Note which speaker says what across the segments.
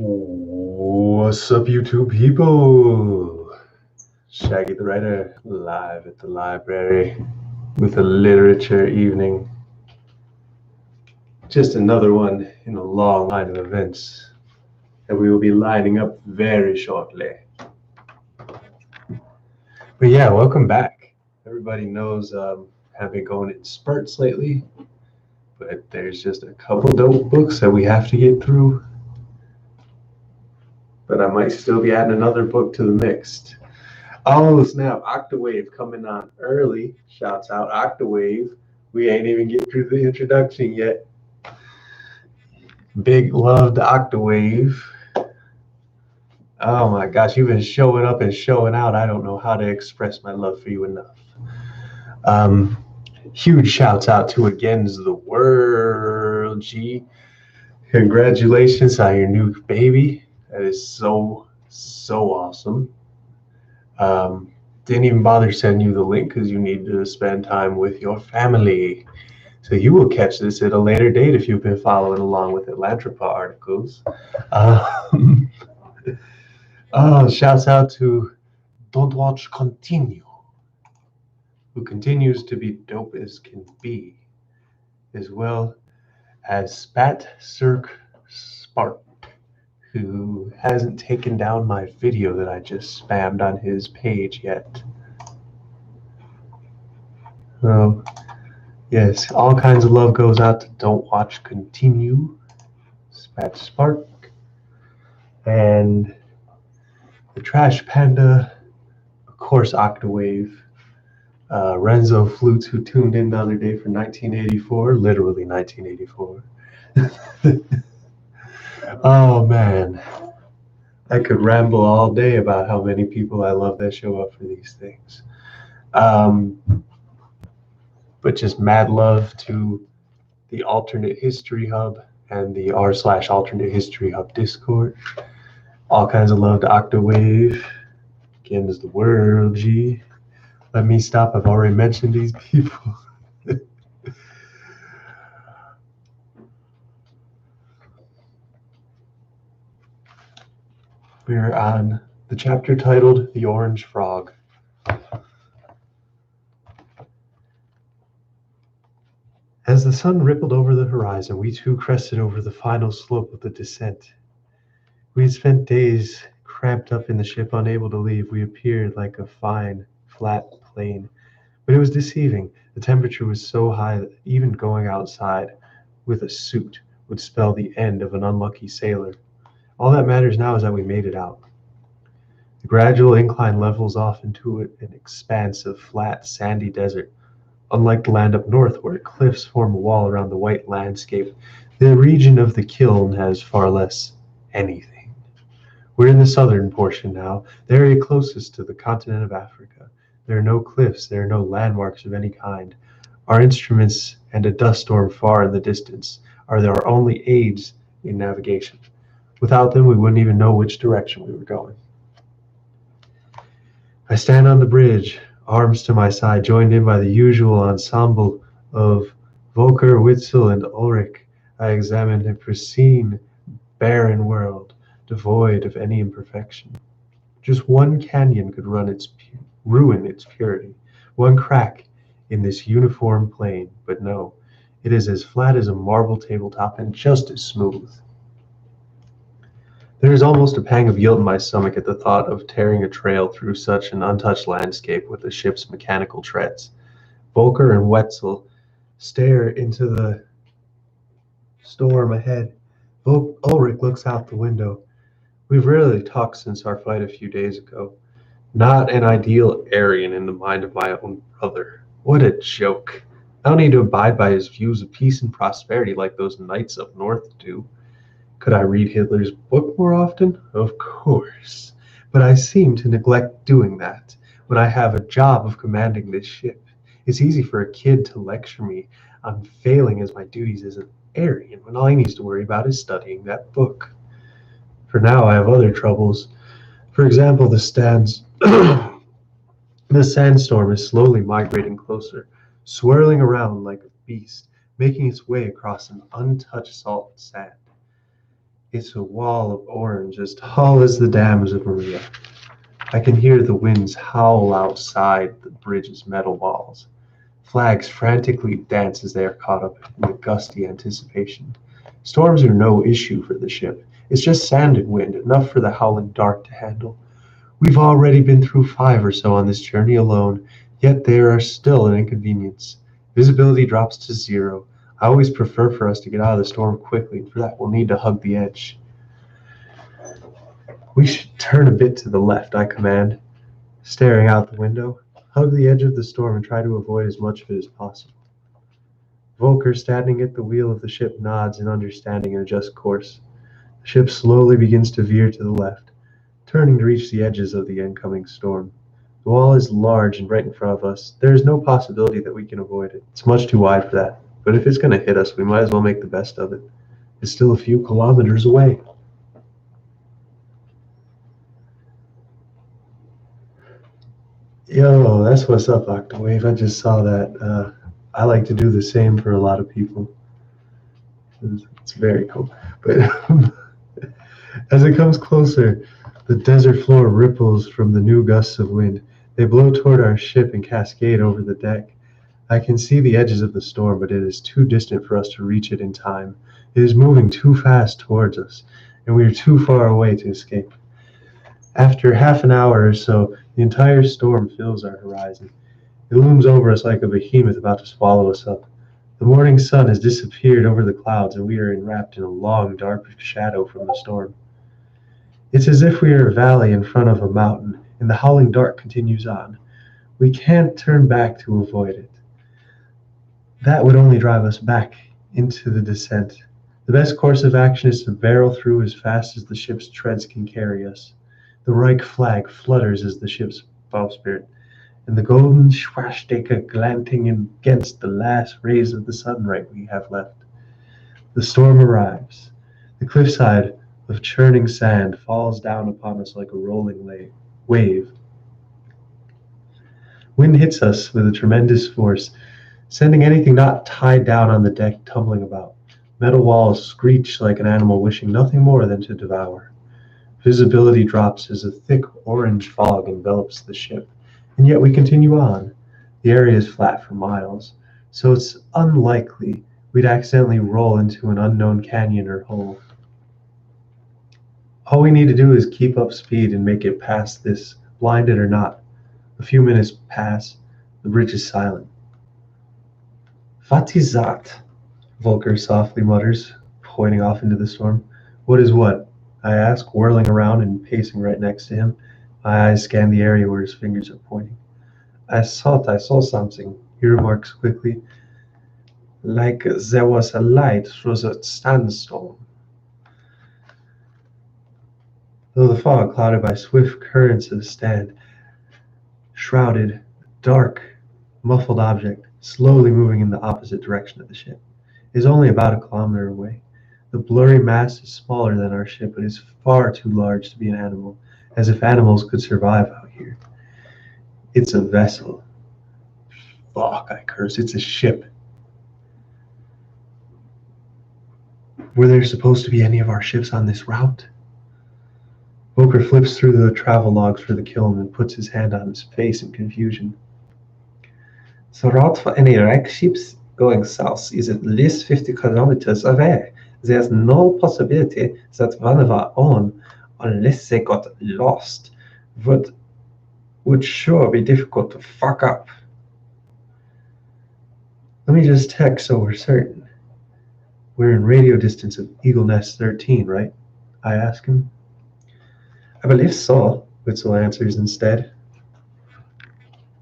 Speaker 1: What's up, YouTube people? Shaggy the Writer live at the library with a literature evening. Just another one in a long line of events that we will be lining up very shortly. But yeah, welcome back. Everybody knows I've been going in spurts lately, but there's just a couple dope books that we have to get through. But I might still be adding another book to the mix. Oh snap, Octawave coming on early. Shouts out Octawave. We ain't even get through the introduction yet. Big love to Octawave. Oh my gosh, you've been showing up and showing out. I don't know how to express my love for you enough. Huge shouts out to Against the World, G. Congratulations on your new baby. That is so awesome. Didn't even bother sending you the link because you need to spend time with your family. So you will catch this at a later date if you've been following along with ATLANTROPA articles. Shouts out to Don't Watch Continue, who continues to be dope as can be, as well as Spat Cirque Spark, who hasn't taken down my video that I just spammed on his page yet. So, yes, all kinds of love goes out to Don't Watch Continue, Spat Spark, and the Trash Panda, of course, Octawave, Renzo Flutes, who tuned in the other day for 1984, literally 1984. Oh man, I could ramble all day about how many people I love that show up for these things. But just mad love to the Alternate History Hub and the r/Alternate History Hub Discord. All kinds of love to Octawave. Against the World, G. Let me stop. I've already mentioned these people. We're on the chapter titled The Orange Frog. As the sun rippled over the horizon, we too crested over the final slope of the descent. We had spent days cramped up in the ship, unable to leave. We appeared like a fine, flat plain, but it was deceiving. The temperature was so high that even going outside with a suit would spell the end of an unlucky sailor. All that matters now is that we made it out. The gradual incline levels off into an expanse of flat, sandy desert. Unlike the land up north, where cliffs form a wall around the white landscape, the region of the kiln has far less anything. We're in the southern portion now, the area closest to the continent of Africa. There are no cliffs, there are no landmarks of any kind. Our instruments and a dust storm far in the distance are our only aids in navigation. Without them, we wouldn't even know which direction we were going. I stand on the bridge, arms to my side, joined in by the usual ensemble of Volker, Witzel, and Ulrich. I examine a pristine, barren world, devoid of any imperfection. Just one canyon could ruin its purity, one crack in this uniform plain, but no, it is as flat as a marble tabletop and just as smooth. There is almost a pang of guilt in my stomach at the thought of tearing a trail through such an untouched landscape with the ship's mechanical treads. Volker and Wetzel stare into the storm ahead. Ulrich looks out the window. We've rarely talked since our fight a few days ago. Not an ideal Aryan in the mind of my own brother. What a joke. I don't need to abide by his views of peace and prosperity like those knights up north do. Could I read Hitler's book more often? Of course. But I seem to neglect doing that when I have a job of commanding this ship. It's easy for a kid to lecture me on failing as my duties as an Aryan when all he needs to worry about is studying that book. For now, I have other troubles. For example, the sandstorm is slowly migrating closer, swirling around like a beast, making its way across an untouched salt sand. It's a wall of orange as tall as the dams of Maria. I can hear the winds howl outside the bridge's metal walls. Flags frantically dance as they are caught up in the gusty anticipation. Storms are no issue for the ship. It's just sand and wind, enough for the howling dark to handle. We've already been through 5 or so on this journey alone, yet they are still an inconvenience. Visibility drops to 0. I always prefer for us to get out of the storm quickly, for that we'll need to hug the edge. We should turn a bit to the left, I command, staring out the window. Hug the edge of the storm and try to avoid as much of it as possible. Volker, standing at the wheel of the ship, nods in understanding and adjusts course. The ship slowly begins to veer to the left, turning to reach the edges of the incoming storm. The wall is large and right in front of us. There is no possibility that we can avoid it. It's much too wide for that. But if it's going to hit us, we might as well make the best of it. It's still a few kilometers away. Yo, that's what's up, Octawave. I just saw that. I like to do the same for a lot of people. It's very cool. But as it comes closer, the desert floor ripples from the new gusts of wind. They blow toward our ship and cascade over the deck. I can see the edges of the storm, but it is too distant for us to reach it in time. It is moving too fast towards us, and we are too far away to escape. After half an hour or so, the entire storm fills our horizon. It looms over us like a behemoth about to swallow us up. The morning sun has disappeared over the clouds, and we are enwrapped in a long, dark shadow from the storm. It's as if we are a valley in front of a mountain, and the howling dark continues on. We can't turn back to avoid it. That would only drive us back into the descent. The best course of action is to barrel through as fast as the ship's treads can carry us. The Reich flag flutters as the ship's bowsprit, and the golden swastika glinting against the last rays of the sunlight we have left. The storm arrives. The cliffside of churning sand falls down upon us like a rolling wave. Wind hits us with a tremendous force, sending anything not tied down on the deck tumbling about. Metal walls screech like an animal wishing nothing more than to devour. Visibility drops as a thick orange fog envelops the ship, and yet we continue on. The area is flat for miles, so it's unlikely we'd accidentally roll into an unknown canyon or hole. All we need to do is keep up speed and make it past this, blinded or not. A few minutes pass. The bridge is silent. "What is that?" Volker softly mutters, pointing off into the storm. "What is what?" I ask, whirling around and pacing right next to him. My eyes scan the area where his fingers are pointing. "I thought I saw something," he remarks quickly, "like there was a light through the sandstorm." Though the fog, clouded by swift currents of sand, shrouded, dark, muffled object, slowly moving in the opposite direction of the ship, is only about a kilometer away. The blurry mass is smaller than our ship, but is far too large to be an animal, as if animals could survive out here. It's a vessel. Fuck, I curse. It's a ship. Were there supposed to be any of our ships on this route? Volker flips through the travel logs for the kiln and puts his hand on his face in confusion. "The route for any wreck ships going south is at least 50 kilometers away. There's no possibility that one of our own, unless they got lost, would sure be difficult to fuck up." Let me just check so we're certain. We're in radio distance of Eagle Nest 13, right? I ask him. "I believe so," Witzel answers instead.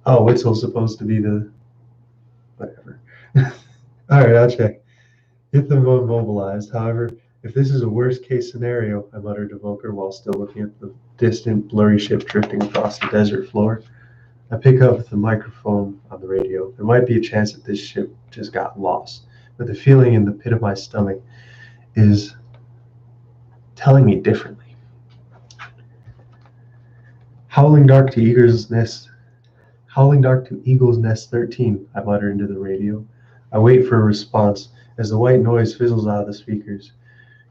Speaker 1: Oh, Witzel's supposed to be the... whatever. Alright, I'll check. Get them mobilized. However, if this is a worst-case scenario, I muttered to Volker while still looking at the distant, blurry ship drifting across the desert floor. I pick up the microphone on the radio. There might be a chance that this ship just got lost, but the feeling in the pit of my stomach is telling me differently. Howling dark to Eagle's Nest 13, I mutter into the radio. I wait for a response as the white noise fizzles out of the speakers.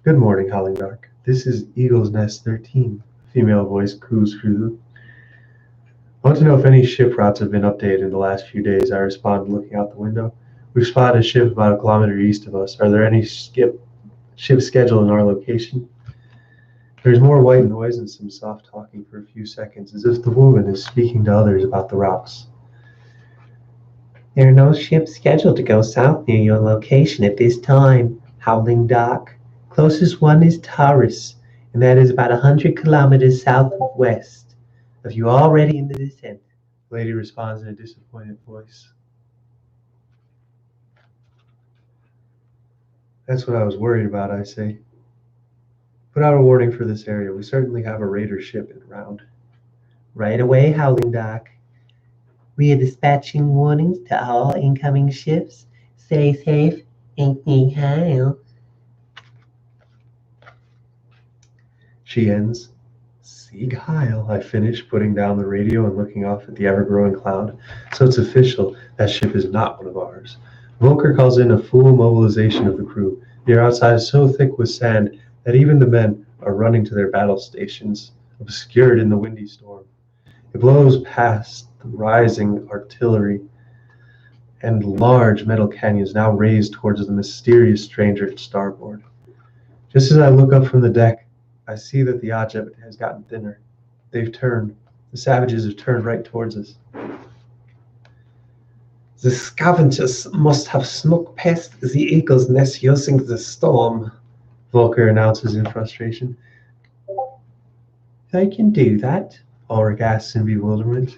Speaker 1: Good morning, Howling Dark. This is Eagle's Nest 13. Female voice coos through. I want to know if any ship routes have been updated in the last few days. I respond, looking out the window. We've spotted a ship about a kilometer east of us. Are there any ships scheduled in our location? There's more white noise and some soft talking for a few seconds, as if the woman is speaking to others about the routes.
Speaker 2: There are no ships scheduled to go south near your location at this time, Howling Dark. Closest one is Taurus, and that is about 100 kilometers southwest of you already in the descent.
Speaker 1: The lady responds in a disappointed voice. That's what I was worried about, I say. Put out a warning for this area. We certainly have a raider ship in round.
Speaker 2: Right away, Howling Dark. We are dispatching warnings to all incoming ships. Stay safe and be high.
Speaker 1: She ends. Sieg Heil, I finish, putting down the radio and looking off at the ever-growing cloud. So it's official, that ship is not one of ours. Volker calls in a full mobilization of the crew. The air outside is so thick with sand that even the men are running to their battle stations, obscured in the windy storm. It blows past the rising artillery and large metal canyons now raised towards the mysterious stranger at starboard. Just as I look up from the deck, I see that the object has gotten thinner. They've turned. The savages have turned right towards us.
Speaker 2: The scavengers must have snuck past the eagle's nest using the storm,
Speaker 1: Volker announces in frustration.
Speaker 2: They can do that,
Speaker 1: Ulrich asks in bewilderment.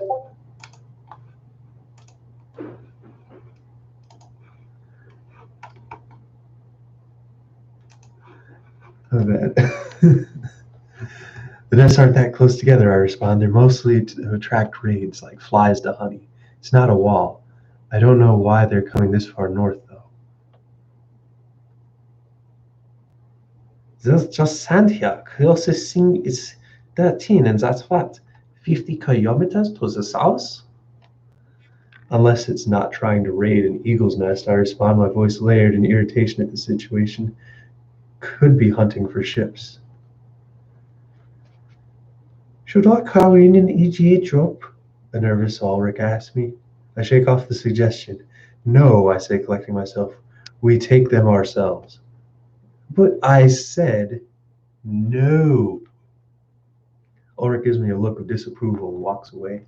Speaker 1: Oh, bad. The nests aren't that close together, I respond. They're mostly to attract raids, like flies to honey. It's not a wall. I don't know why they're coming this far north, though.
Speaker 2: There's just sand here. Closest thing is 13, and that's what? 50 kilometers to the south?
Speaker 1: Unless it's not trying to raid an eagle's nest, I respond, my voice layered in irritation at the situation. Could be hunting for ships.
Speaker 2: Should I call in an EGA drop?
Speaker 1: The nervous Ulrich asks me. I shake off the suggestion. No, I say, collecting myself. We take them ourselves. But I said no. Ulrich gives me a look of disapproval and walks away.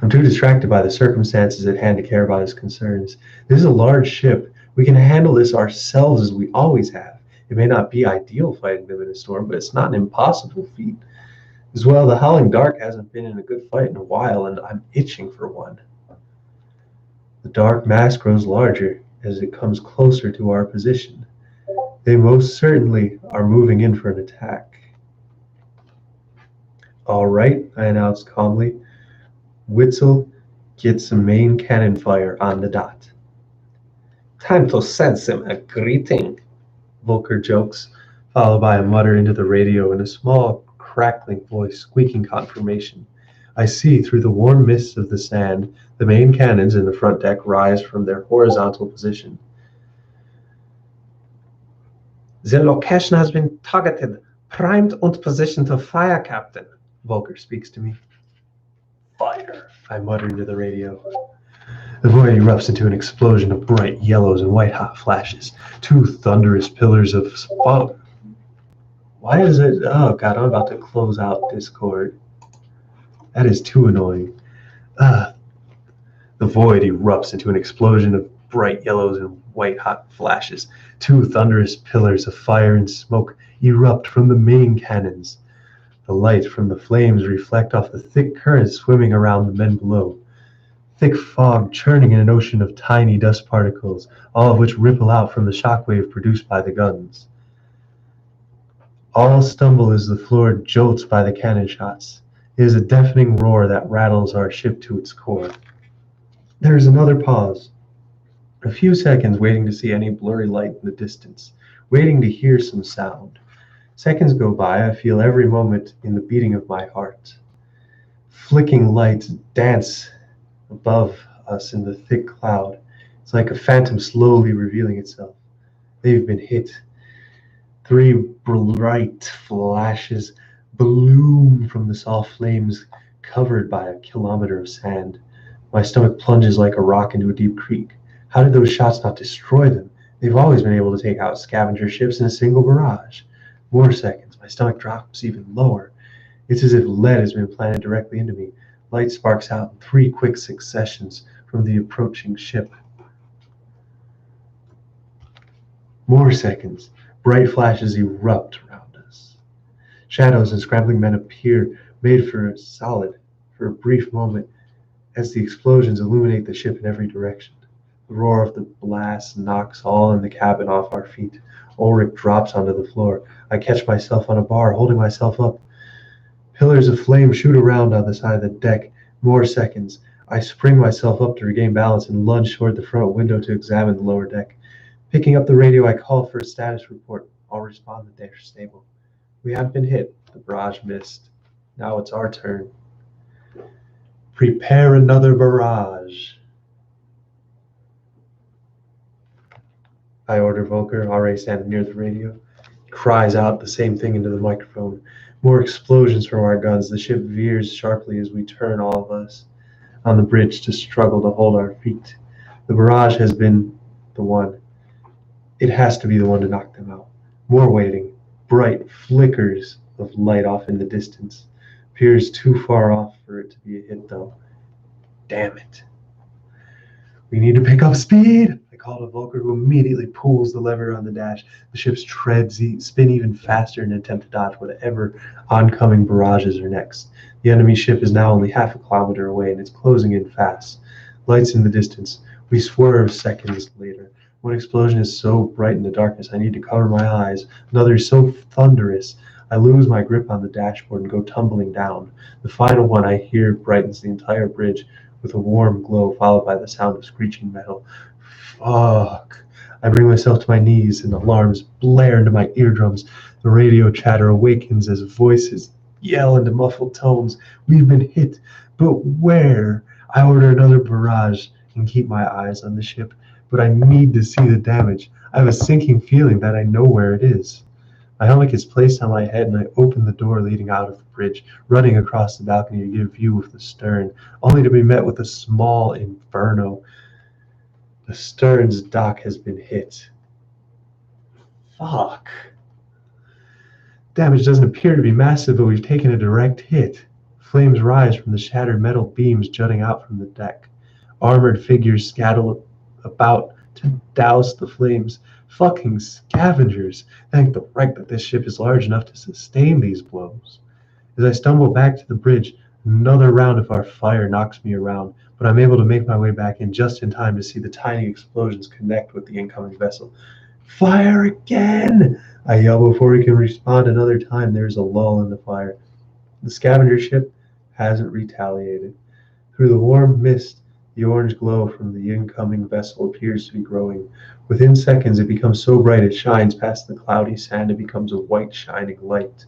Speaker 1: I'm too distracted by the circumstances at hand to care about his concerns. This is a large ship. We can handle this ourselves as we always have. It may not be ideal fighting them in a storm, but it's not an impossible feat. As well, the Howling Dark hasn't been in a good fight in a while, and I'm itching for one. The dark mass grows larger as it comes closer to our position. They most certainly are moving in for an attack. All right, I announced calmly. Witzel, get some main cannon fire on the dot.
Speaker 2: Time to send them a greeting,
Speaker 1: Volker jokes, followed by a mutter into the radio in a small, crackling voice, squeaking confirmation. I see through the warm mists of the sand the main cannons in the front deck rise from their horizontal position.
Speaker 2: The location has been targeted, primed and positioned to fire, Captain.
Speaker 1: Volker speaks to me.
Speaker 2: Fire,
Speaker 1: I mutter into the radio. The void erupts into an explosion of bright yellows and white-hot flashes. Two thunderous pillars of smoke. Why is it? Oh, God, I'm about to close out Discord. That is too annoying. The void erupts into an explosion of bright yellows and white-hot flashes. Two thunderous pillars of fire and smoke erupt from the main cannons. The light from the flames reflect off the thick currents swimming around the men below. Thick fog churning in an ocean of tiny dust particles, all of which ripple out from the shockwave produced by the guns. All stumble as the floor jolts by the cannon shots. It is a deafening roar that rattles our ship to its core. There is another pause. A few seconds waiting to see any blurry light in the distance, waiting to hear some sound. Seconds go by, I feel every moment in the beating of my heart. Flicking lights dance above us in the thick cloud. It's like a phantom slowly revealing itself. They've been hit. Three bright flashes bloom from the soft flames covered by a kilometer of sand. My stomach plunges like a rock into a deep creek. How did those shots not destroy them? They've always been able to take out scavenger ships in a single barrage. More seconds. My stomach drops even lower. It's as if lead has been planted directly into me. Light sparks out in three quick successions from the approaching ship. More seconds. Bright flashes erupt around us. Shadows and scrambling men appear, made for a solid, for a brief moment, as the explosions illuminate the ship in every direction. The roar of the blast knocks all in the cabin off our feet. Ulrich drops onto the floor. I catch myself on a bar, holding myself up. Pillars of flame shoot around on the side of the deck. More seconds. I spring myself up to regain balance and lunge toward the front window to examine the lower deck. Picking up the radio, I call for a status report. I'll respond that they're stable. We haven't been hit. The barrage missed. Now it's our turn. Prepare another barrage. I order Volker, already standing near the radio. He cries out the same thing into the microphone. More explosions from our guns. The ship veers sharply as we turn, all of us on the bridge, to struggle to hold our feet. The barrage has been the one. It has to be the one to knock them out. More waiting. Bright flickers of light off in the distance. Appears too far off for it to be a hit, though. Damn it. We need to pick up speed. I call to Volker, who immediately pulls the lever on the dash. The ship's treads spin even faster in an attempt to dodge whatever oncoming barrages are next. The enemy ship is now only half a kilometer away, and it's closing in fast. Lights in the distance. We swerve seconds later. One explosion is so bright in the darkness I need to cover my eyes. Another is so thunderous I lose my grip on the dashboard and go tumbling down. The final one I hear brightens the entire bridge with a warm glow, followed by the sound of screeching metal. Fuck. I bring myself to my knees and alarms blare into my eardrums. The radio chatter awakens as voices yell into muffled tones. We've been hit, but where? I order another barrage and keep my eyes on the ship, but I need to see the damage. I have a sinking feeling that I know where it is. My helmet is placed on my head, and I open the door leading out of the bridge, running across the balcony to get a view of the stern, only to be met with a small inferno. The stern's dock has been hit. Fuck. Damage doesn't appear to be massive, but we've taken a direct hit. Flames rise from the shattered metal beams jutting out from the deck. Armored figures scuttle about to douse the flames. Fucking scavengers. Thank the wreck that this ship is large enough to sustain these blows. As I stumble back to the bridge, another round of our fire knocks me around, but I'm able to make my way back in just in time to see the tiny explosions connect with the incoming vessel. Fire again! I yell before he can respond another time. There's a lull in the fire. The scavenger ship hasn't retaliated. Through the warm mist, the orange glow from the incoming vessel appears to be growing. Within seconds, it becomes so bright it shines past the cloudy sand and becomes a white shining light.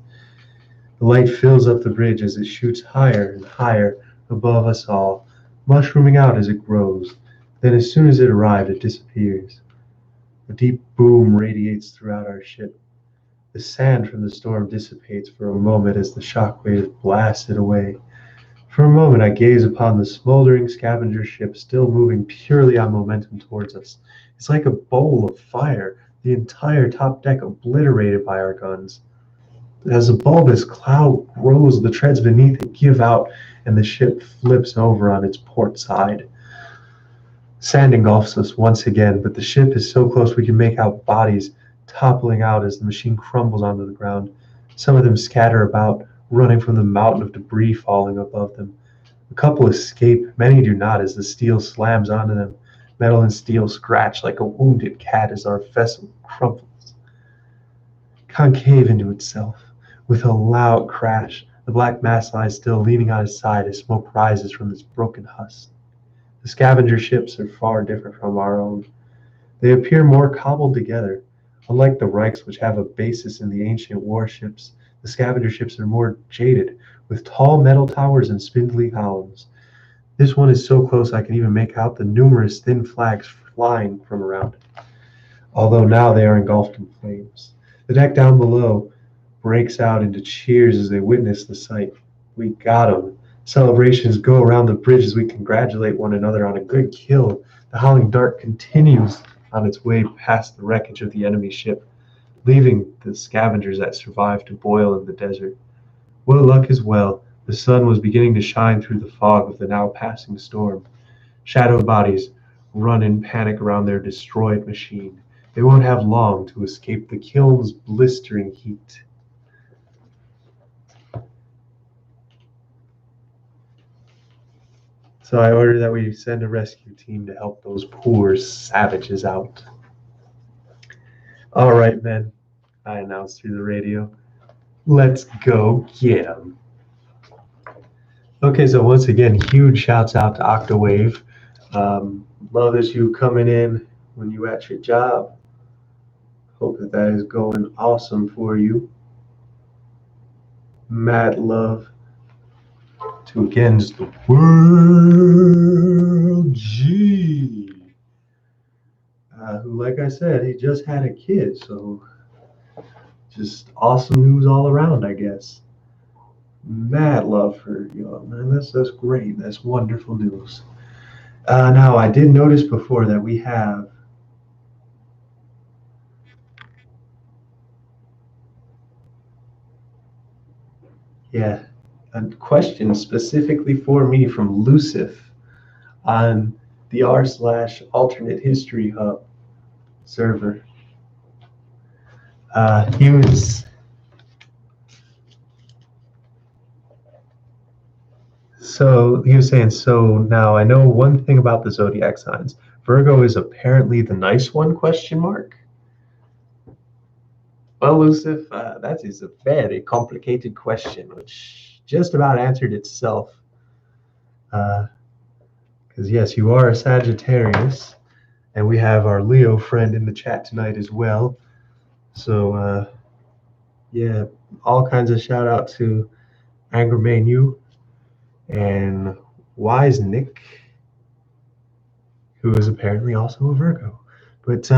Speaker 1: The light fills up the bridge as it shoots higher and higher above us all, mushrooming out as it grows. Then as soon as it arrived, it disappears. A deep boom radiates throughout our ship. The sand from the storm dissipates for a moment as the shockwaves blast it away. For a moment, I gaze upon the smoldering scavenger ship still moving purely on momentum towards us. It's like a bowl of fire, the entire top deck obliterated by our guns. As the bulbous cloud grows, the treads beneath it give out, and the ship flips over on its port side. Sand engulfs us once again, but the ship is so close we can make out bodies toppling out as the machine crumbles onto the ground. Some of them scatter about, running from the mountain of debris falling above them. A couple escape, many do not, as the steel slams onto them. Metal and steel scratch like a wounded cat as our vessel crumples, concave into itself. With a loud crash, the black mass lies still, leaning on its side as smoke rises from its broken husk. The scavenger ships are far different from our own. They appear more cobbled together. Unlike the Reichs, which have a basis in the ancient warships, the scavenger ships are more jaded, with tall metal towers and spindly columns. This one is so close I can even make out the numerous thin flags flying from around it, although now they are engulfed in flames. The deck down below breaks out into cheers as they witness the sight. We got 'em. Celebrations go around the bridge as we congratulate one another on a good kill. The Howling Dart continues on its way past the wreckage of the enemy ship, leaving the scavengers that survived to boil in the desert. What luck as well. The sun was beginning to shine through the fog of the now passing storm. Shadowed bodies run in panic around their destroyed machine. They won't have long to escape the kiln's blistering heat. So I order that we send a rescue team to help those poor savages out. All right, men, I announced through the radio. Let's go get them. Okay, so once again, huge shouts out to Octawave. Love that you coming in when you at your job. Hope that that is going awesome for you. Mad love to Against the World G. Who, like I said, he just had a kid, so just awesome news all around, I guess. Mad love for you, man. That's great. That's wonderful news. Now, I did notice before that we have a question specifically for me from Lucif on the r/alternate history hub server. He was saying, so now I know one thing about the zodiac signs. Virgo is apparently the nice one, question mark. Well, Lucif, that is a very complicated question, which just about answered itself. Because yes, you are a Sagittarius, and we have our Leo friend in the chat tonight as well. So yeah, all kinds of shout out to Angermanu and Wise Nick, who is apparently also a Virgo. But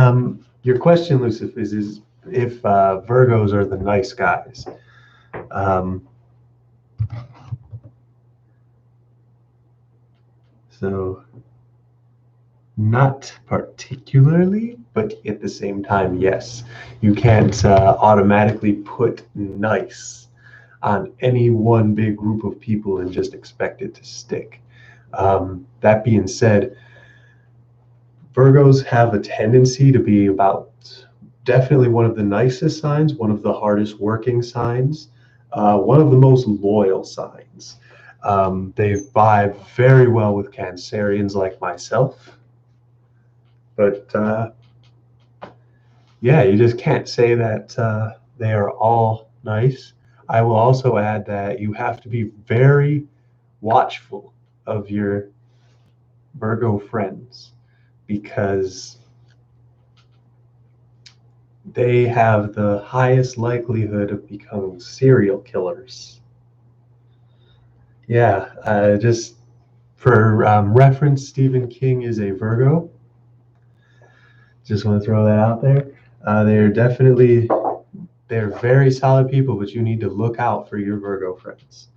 Speaker 1: your question, Lucif, is if Virgos are the nice guys. So not particularly, but at the same time, yes. You can't automatically put nice on any one big group of people and just expect it to stick. That being said, Virgos have a tendency to be definitely one of the nicest signs, one of the hardest working signs, one of the most loyal signs. They vibe very well with Cancerians like myself. But yeah, you just can't say that they are all nice. I will also add that you have to be very watchful of your Virgo friends because they have the highest likelihood of becoming serial killers. Yeah, just for reference, Stephen King is a Virgo. Just want to throw that out there. They're very solid people, but you need to look out for your Virgo friends.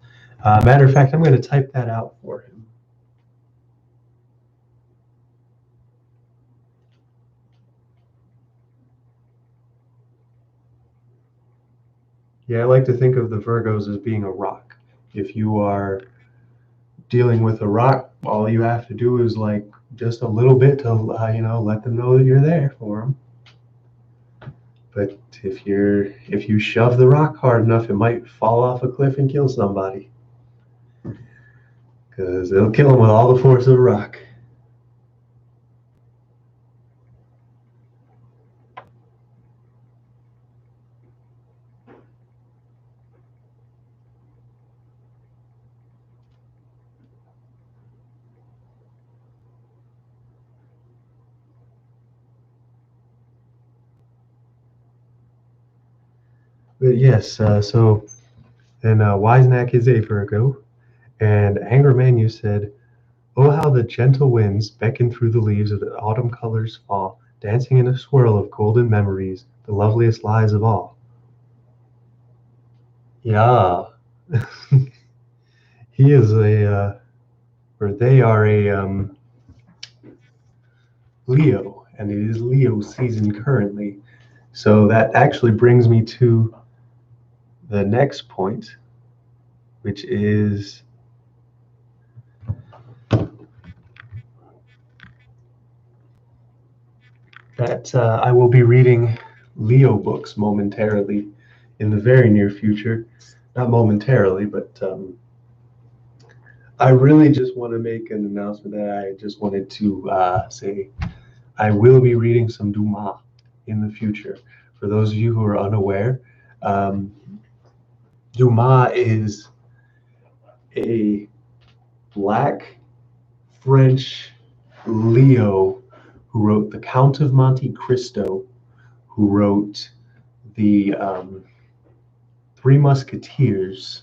Speaker 1: Matter of fact, I'm going to type that out for him. Yeah, I like to think of the Virgos as being a rock. If you are dealing with a rock, all you have to do is like just a little bit to let them know that you're there for them. But if you shove the rock hard enough, it might fall off a cliff and kill somebody. Because it'll kill them with all the force of a rock. But yes, so then Wisenack is a Virgo, and Angermanu said, "Oh, how the gentle winds beckon through the leaves of the autumn colors fall, dancing in a swirl of golden memories, the loveliest lies of all. Yeah. He is or they are a Leo, and it is Leo season currently. So that actually brings me to the next point, which is that I will be reading Leo books momentarily in the very near future. Not momentarily, but I really just want to make an announcement that I just wanted to say I will be reading some Dumas in the future. For those of you who are unaware, um, Dumas is a black French Leo who wrote The Count of Monte Cristo, who wrote the Three Musketeers,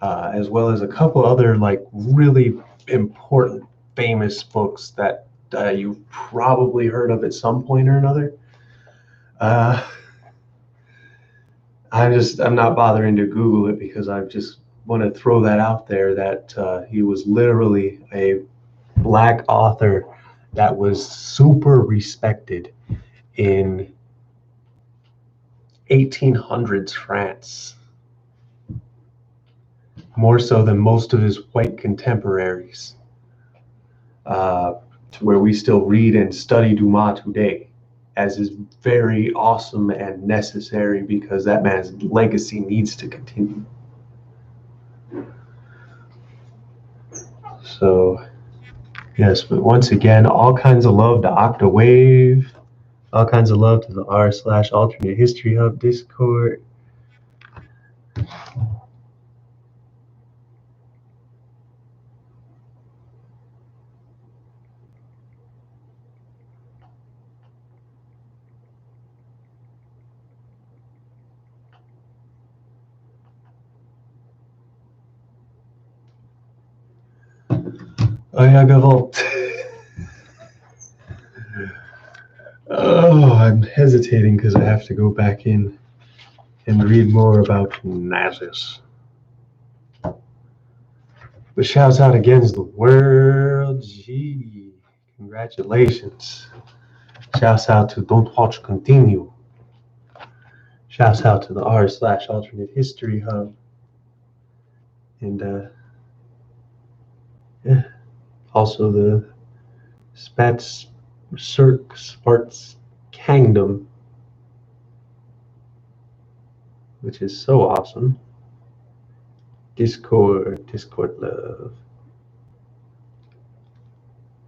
Speaker 1: as well as a couple other like really important, famous books that you've probably heard of at some point or another. Uh, I'm not bothering to Google it because I just want to throw that out there that he was literally a black author that was super respected in 1800s France, more so than most of his white contemporaries, to where we still read and study Dumas today, as is very awesome and necessary because that man's legacy needs to continue. So, yes, but once again, all kinds of love to Octawave, all kinds of love to the r/alternate history hub Discord. Oh yeah, Gavolt. Oh, I'm hesitating because I have to go back in and read more about Nazis. But shouts out again to the world. Gee, congratulations. Shouts out to Don't Watch Continue. Shouts out to the r/alternate history hub. And yeah, also the Sparks Kingdom, which is so awesome. Discord love.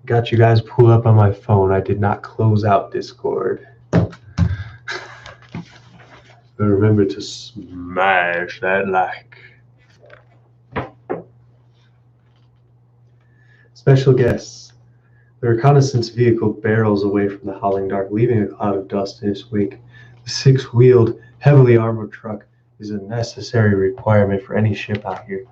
Speaker 1: Got you guys pulled up on my phone. I did not close out Discord. But remember to smash that like. Special guests. The reconnaissance vehicle barrels away from the howling dark, leaving a cloud of dust in its wake. The six-wheeled, heavily armored truck is a necessary requirement for any ship out here.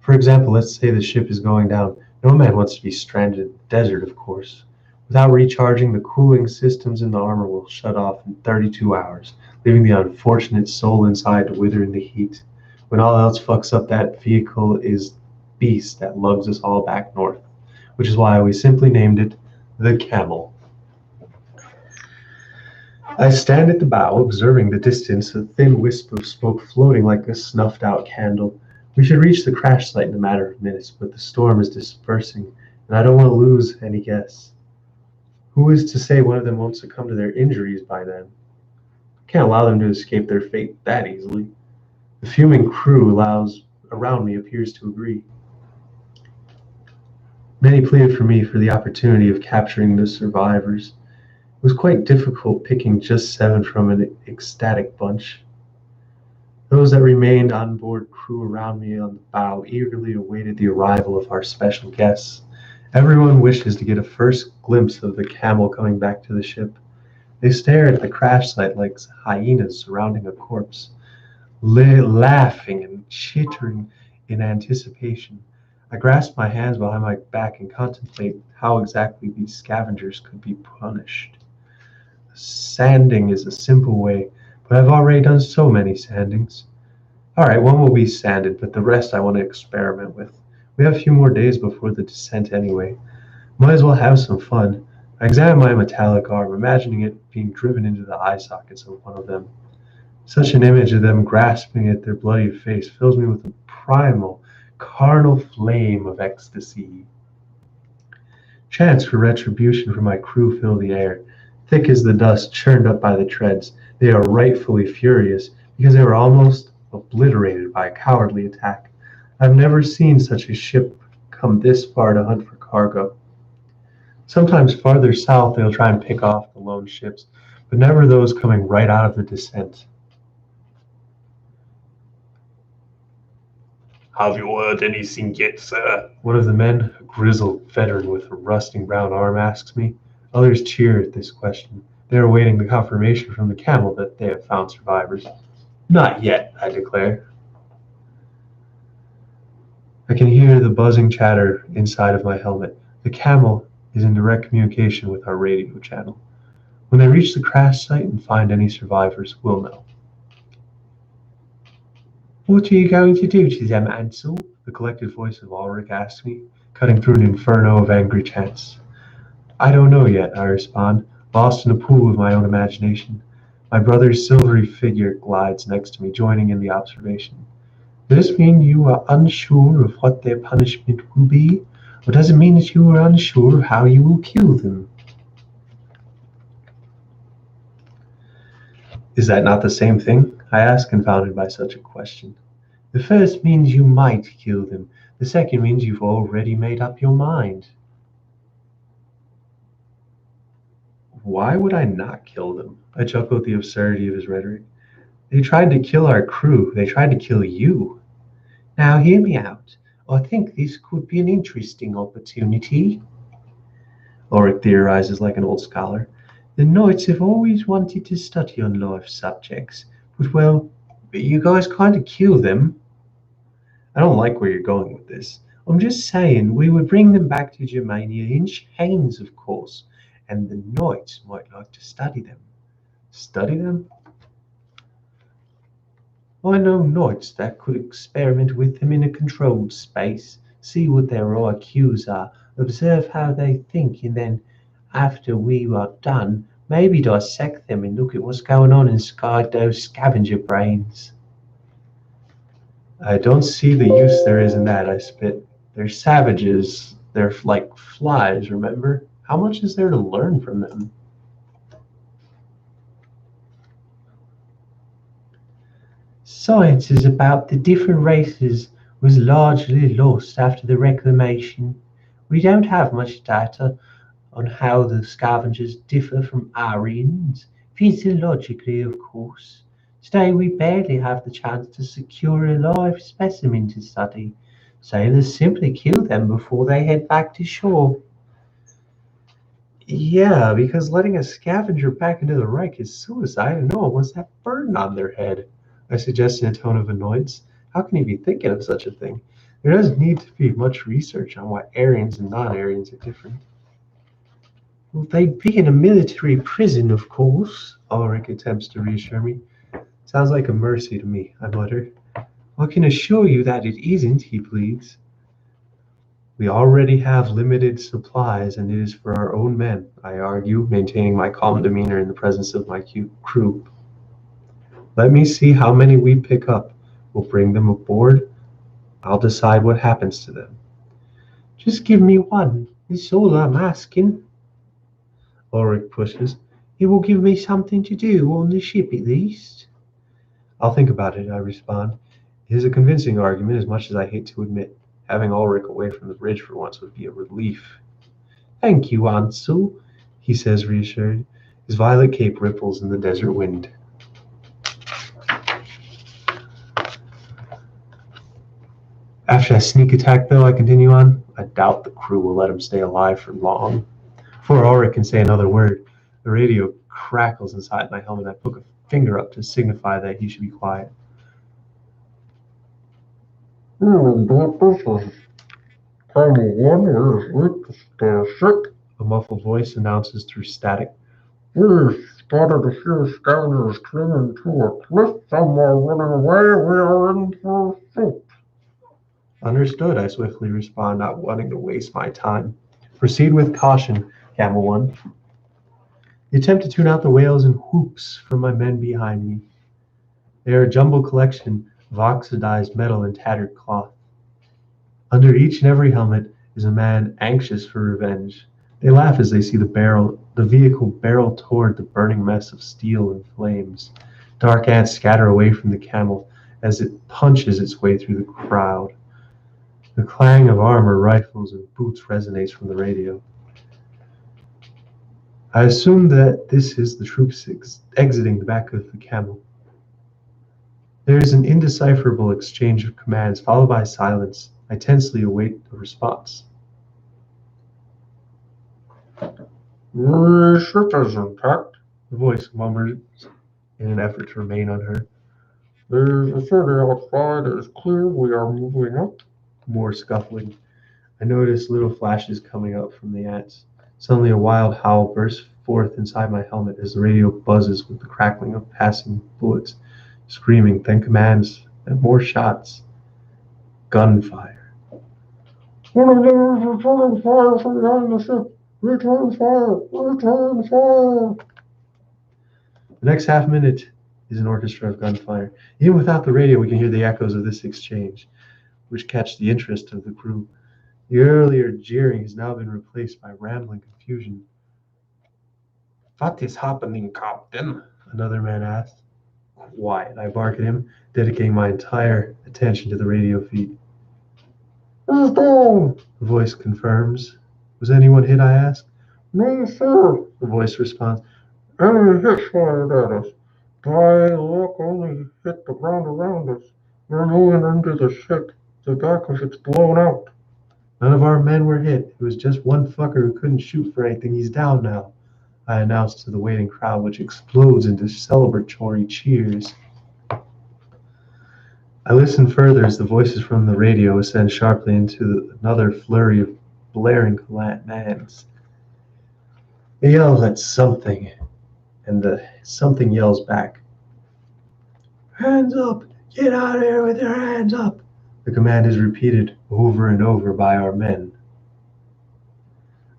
Speaker 1: For example, let's say the ship is going down. No man wants to be stranded in the desert, of course. Without recharging, the cooling systems in the armor will shut off in 32 hours, leaving the unfortunate soul inside to wither in the heat. When all else fucks up, that vehicle is beast that lugs us all back north, which is why we simply named it the Camel. I stand at the bow, observing the distance, a thin wisp of smoke floating like a snuffed-out candle. We should reach the crash site in a matter of minutes, but the storm is dispersing, and I don't want to lose any guests. Who is to say one of them won't succumb to their injuries by then? Can't allow them to escape their fate that easily. The fuming crew around me appears to agree. Many pleaded for me for the opportunity of capturing the survivors. It was quite difficult picking just 7 from an ecstatic bunch. Those that remained on board crew around me on the bow eagerly awaited the arrival of our special guests. Everyone wishes to get a first glimpse of the Camel coming back to the ship. They stare at the crash site like hyenas surrounding a corpse, laughing and chittering in anticipation. I grasp my hands behind my back and contemplate how exactly these scavengers could be punished. Sanding is a simple way, but I've already done so many sandings. All right, one will be sanded, but the rest I want to experiment with. We have a few more days before the descent anyway. Might as well have some fun. I examine my metallic arm, imagining it being driven into the eye sockets of one of them. Such an image of them grasping at their bloodied face fills me with a primal, carnal flame of ecstasy. Chants for retribution from my crew fill the air. Thick as the dust churned up by the treads, they are rightfully furious because they were almost obliterated by a cowardly attack. I've never seen such a ship come this far to hunt for cargo. Sometimes farther south they'll try and pick off the lone ships, but never those coming right out of the descent. Have you heard anything yet, sir? One of the men, a grizzled veteran with a rusting brown arm, asks me. Others cheer at this question. They are awaiting the confirmation from the Camel that they have found survivors. Not yet, I declare. I can hear the buzzing chatter inside of my helmet. The Camel is in direct communication with our radio channel. When they reach the crash site and find any survivors, we'll know. What are you going to do to them, Ansel? The collected voice of Ulrich asks me, cutting through an inferno of angry chants. I don't know yet, I respond, lost in a pool of my own imagination. My brother's silvery figure glides next to me, joining in the observation. Does this mean you are unsure of what their punishment will be, or does it mean that you are unsure of how you will kill them? Is that not the same thing? I ask, confounded by such a question. The first means you might kill them. The second means you've already made up your mind. Why would I not kill them? I chuckle at the absurdity of his rhetoric. They tried to kill our crew. They tried to kill you. Now hear me out. I think this could be an interesting opportunity. Ulrich theorizes like an old scholar. The Knights have always wanted to study on life subjects, but well, you guys kind of kill them. I don't like where you're going with this. I'm just saying we would bring them back to Germania in chains, of course, and the Knights might like to study them. Study them? I know Knights that could experiment with them in a controlled space, see what their IQs are, observe how they think, and then, after we are done, maybe dissect them and look at what's going on inside those scavenger brains. I don't see the use there is in that, I spit. They're savages. They're like flies, remember? How much is there to learn from them? Science is about the different races was largely lost after the reclamation. We don't have much data on how the scavengers differ from Aryans, physiologically, of course. Today we barely have the chance to secure a live specimen to study. Sailors simply kill them before they head back to shore. Yeah, because letting a scavenger back into the Reich is suicide, and no one wants that burden on their head. I suggest in a tone of annoyance. How can you be thinking of such a thing? There doesn't need to be much research on why Aryans and non-Aryans are different. Well, they'd be in a military prison, of course, Ulrich attempts to reassure me. Sounds like a mercy to me, I mutter. I can assure you that it isn't, he pleads. We already have limited supplies, and it is for our own men, I argue, maintaining my calm demeanor in the presence of my crew. Let me see how many we pick up. We'll bring them aboard. I'll decide what happens to them. Just give me one. That's all I'm asking. Ulrich pushes. It will give me something to do on the ship at least. I'll think about it, I respond. It is a convincing argument, as much as I hate to admit. Having Ulrich away from the bridge for once would be a relief. Thank you, Ansel, he says, reassured. His violet cape ripples in the desert wind. After that sneak attack, though, I continue on, I doubt the crew will let him stay alive for long. Before Ulrich can say another word, the radio crackles inside my helmet. I poke a finger up to signify that he should be quiet. A muffled voice announces through static.
Speaker 3: We spotted a few scavengers clinging to a cliff. Some are running away. We are in pursuit.
Speaker 1: Understood, I swiftly respond, not wanting to waste my time. Proceed with caution, Camel One. The attempt to tune out the wails and whoops from my men behind me. They are a jumbled collection of oxidized metal and tattered cloth. Under each and every helmet is a man anxious for revenge. They laugh as they see the vehicle barrel toward the burning mess of steel and flames. Dark ants scatter away from the camel as it punches its way through the crowd. The clang of armor, rifles, and boots resonates from the radio. I assume that this is the troops exiting the back of the camel. There is an indecipherable exchange of commands, followed by silence. I tensely await a response.
Speaker 3: The ship is intact.
Speaker 1: The voice murmurs in an effort to remain unheard.
Speaker 3: There's a city outside. It is clear we are moving up.
Speaker 1: More scuffling. I notice little flashes coming up from the ants. Suddenly, a wild howl bursts forth inside my helmet as the radio buzzes with the crackling of passing bullets. Screaming, then commands, and more shots. Gunfire.
Speaker 3: One of them is returning fire from behind the ship. Return fire! Return fire!
Speaker 1: The next half minute is an orchestra of gunfire. Even without the radio, we can hear the echoes of this exchange, which catch the interest of the crew. The earlier jeering has now been replaced by rambling confusion.
Speaker 3: What is happening, Captain?
Speaker 1: Another man asked. Quiet, I bark at him, dedicating my entire attention to the radio feed.
Speaker 3: He's down!
Speaker 1: The voice confirms. Was anyone hit, I ask.
Speaker 3: No, sir.
Speaker 1: The voice responds.
Speaker 3: Enemy hits fired at us. By luck, only hit the ground around us. We're moving into the ship. The back of it's blown out.
Speaker 1: None of our men were hit. It was just one fucker who couldn't shoot for anything. He's down now, I announced to the waiting crowd, which explodes into celebratory cheers. I listen further as the voices from the radio ascend sharply into another flurry of blaring commands. It yells at something, and the something yells back. Hands up! Get out of here with your hands up! The command is repeated over and over by our men.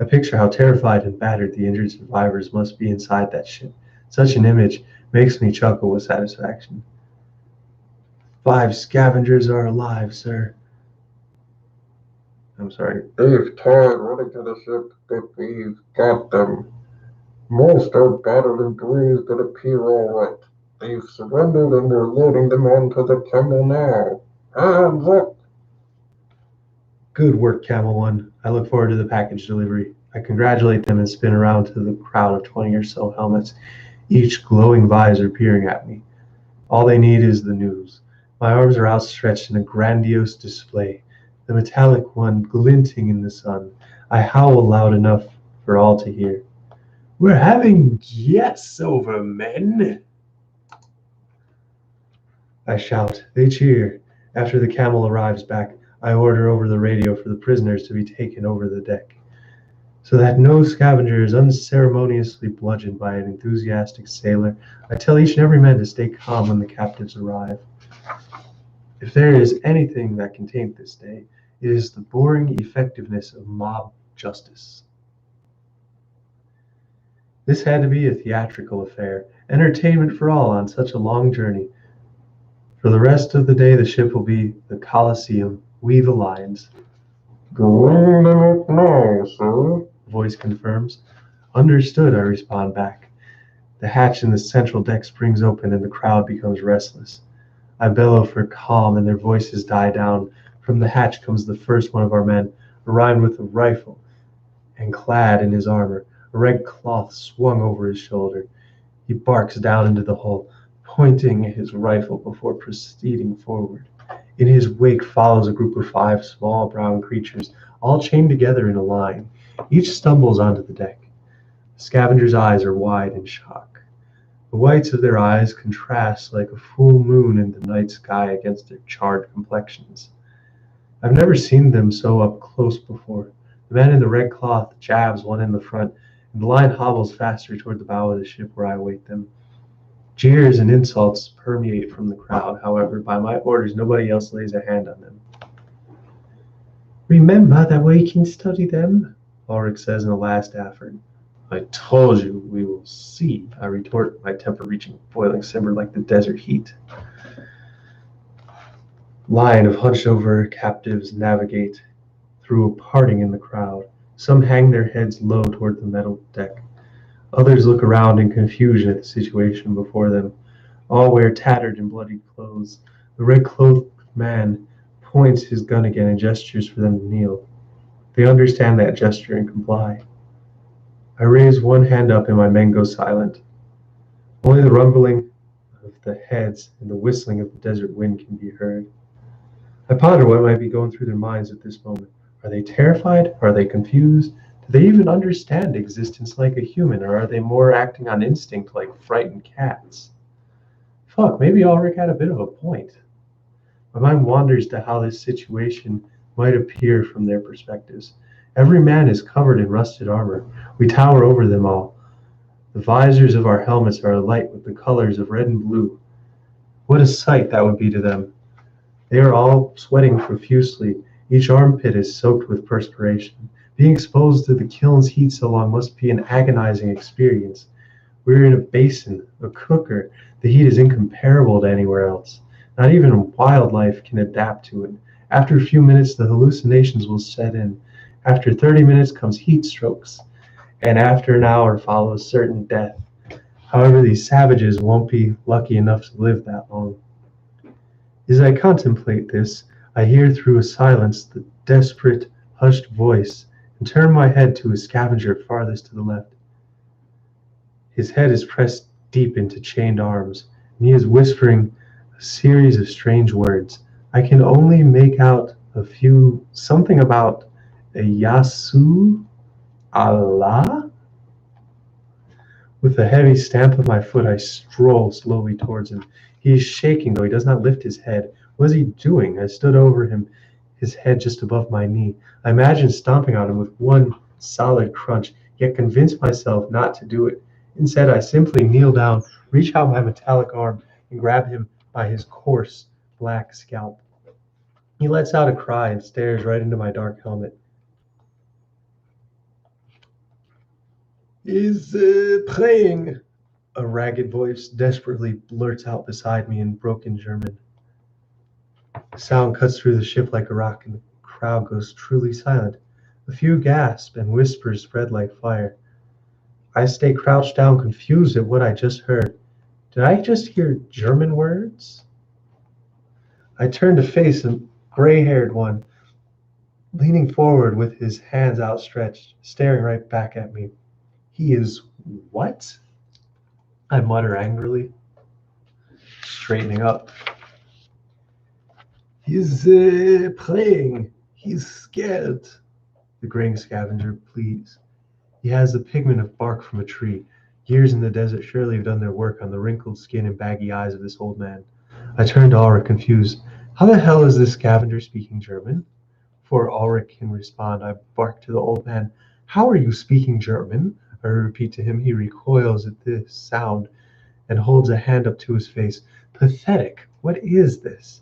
Speaker 1: I picture how terrified and battered the injured survivors must be inside that ship. Such an image makes me chuckle with satisfaction. 5 scavengers are alive, sir. I'm sorry.
Speaker 3: They've tied running to the ship, but we've got them. Most are battered and bruised, but appear all right. They've surrendered and we're loading them onto the Camel now. Hands up!
Speaker 1: Good work, Camel One. I look forward to the package delivery. I congratulate them and spin around to the crowd of 20 or so helmets, each glowing visor peering at me. All they need is the news. My arms are outstretched in a grandiose display, the metallic one glinting in the sun. I howl loud enough for all to hear. We're having guests over, men! I shout. They cheer. After the camel arrives back, I order over the radio for the prisoners to be taken over the deck, so that no scavenger is unceremoniously bludgeoned by an enthusiastic sailor. I tell each and every man to stay calm when the captives arrive. If there is anything that can taint this day, it is the boring effectiveness of mob justice. This had to be a theatrical affair, entertainment for all on such a long journey. For the rest of the day, the ship will be the Colosseum, we the lions.
Speaker 3: Bring them up now, sir.
Speaker 1: The voice confirms. Understood, I respond back. The hatch in the central deck springs open and the crowd becomes restless. I bellow for calm and their voices die down. From the hatch comes the first one of our men, armed with a rifle and clad in his armor, a red cloth swung over his shoulder. He barks down into the hull, pointing his rifle before proceeding forward. In his wake follows a group of 5 small brown creatures, all chained together in a line. Each stumbles onto the deck. The scavenger's eyes are wide in shock. The whites of their eyes contrast like a full moon in the night sky against their charred complexions. I've never seen them so up close before. The man in the red cloth jabs one in the front and the line hobbles faster toward the bow of the ship where I await them. Jeers and insults permeate from the crowd. However, by my orders, nobody else lays a hand on them. Remember that we can study them, Ulrich says in a last effort. I told you we will see, I retort, my temper reaching boiling simmer like the desert heat. Line of hunched-over captives navigate through a parting in the crowd. Some hang their heads low toward the metal deck. Others look around in confusion at the situation before them. All wear tattered and bloody clothes. The red-clothed man points his gun again and gestures for them to kneel. They understand that gesture and comply. I raise one hand up and my men go silent. Only the rumbling of the heads and the whistling of the desert wind can be heard. I ponder what might be going through their minds at this moment. Are they terrified? Are they confused? Do they even understand existence like a human, or are they more acting on instinct like frightened cats? Fuck, maybe Ulrich had a bit of a point. My mind wanders to how this situation might appear from their perspectives. Every man is covered in rusted armor. We tower over them all. The visors of our helmets are alight with the colors of red and blue. What a sight that would be to them. They are all sweating profusely. Each armpit is soaked with perspiration. Being exposed to the kiln's heat so long must be an agonizing experience. We're in a basin, a cooker. The heat is incomparable to anywhere else. Not even wildlife can adapt to it. After a few minutes, the hallucinations will set in. After 30 minutes comes heat strokes, and after an hour follows certain death. However, these savages won't be lucky enough to live that long. As I contemplate this, I hear through a silence the desperate, hushed voice and turn my head to a scavenger farthest to the left. His head is pressed deep into chained arms, and he is whispering a series of strange words. I can only make out a few, something about a Yasu Allah. With a heavy stamp of my foot, I stroll slowly towards him. He is shaking, though he does not lift his head. What is he doing? I stood over him, his head just above my knee. I imagined stomping on him with one solid crunch, yet convinced myself not to do it. Instead, I simply kneel down, reach out my metallic arm, and grab him by his coarse, black scalp. He lets out a cry and stares right into my dark helmet. Is praying, a ragged voice desperately blurts out beside me in broken German. The sound cuts through the ship like a rock, and the crowd goes truly silent. A few gasp and whispers spread like fire. I stay crouched down, confused at what I just heard. Did I just hear German words? I turn to face a gray-haired one, leaning forward with his hands outstretched, staring right back at me. He is what? I mutter angrily, straightening up. He's praying. He's scared. The graying scavenger pleads. He has the pigment of bark from a tree. Years in the desert surely have done their work on the wrinkled skin and baggy eyes of this old man. I turn to Ulrich, confused. How the hell is this scavenger speaking German? Before Ulrich can respond, I bark to the old man. How are you speaking German? I repeat to him. He recoils at this sound and holds a hand up to his face. Pathetic. What is this?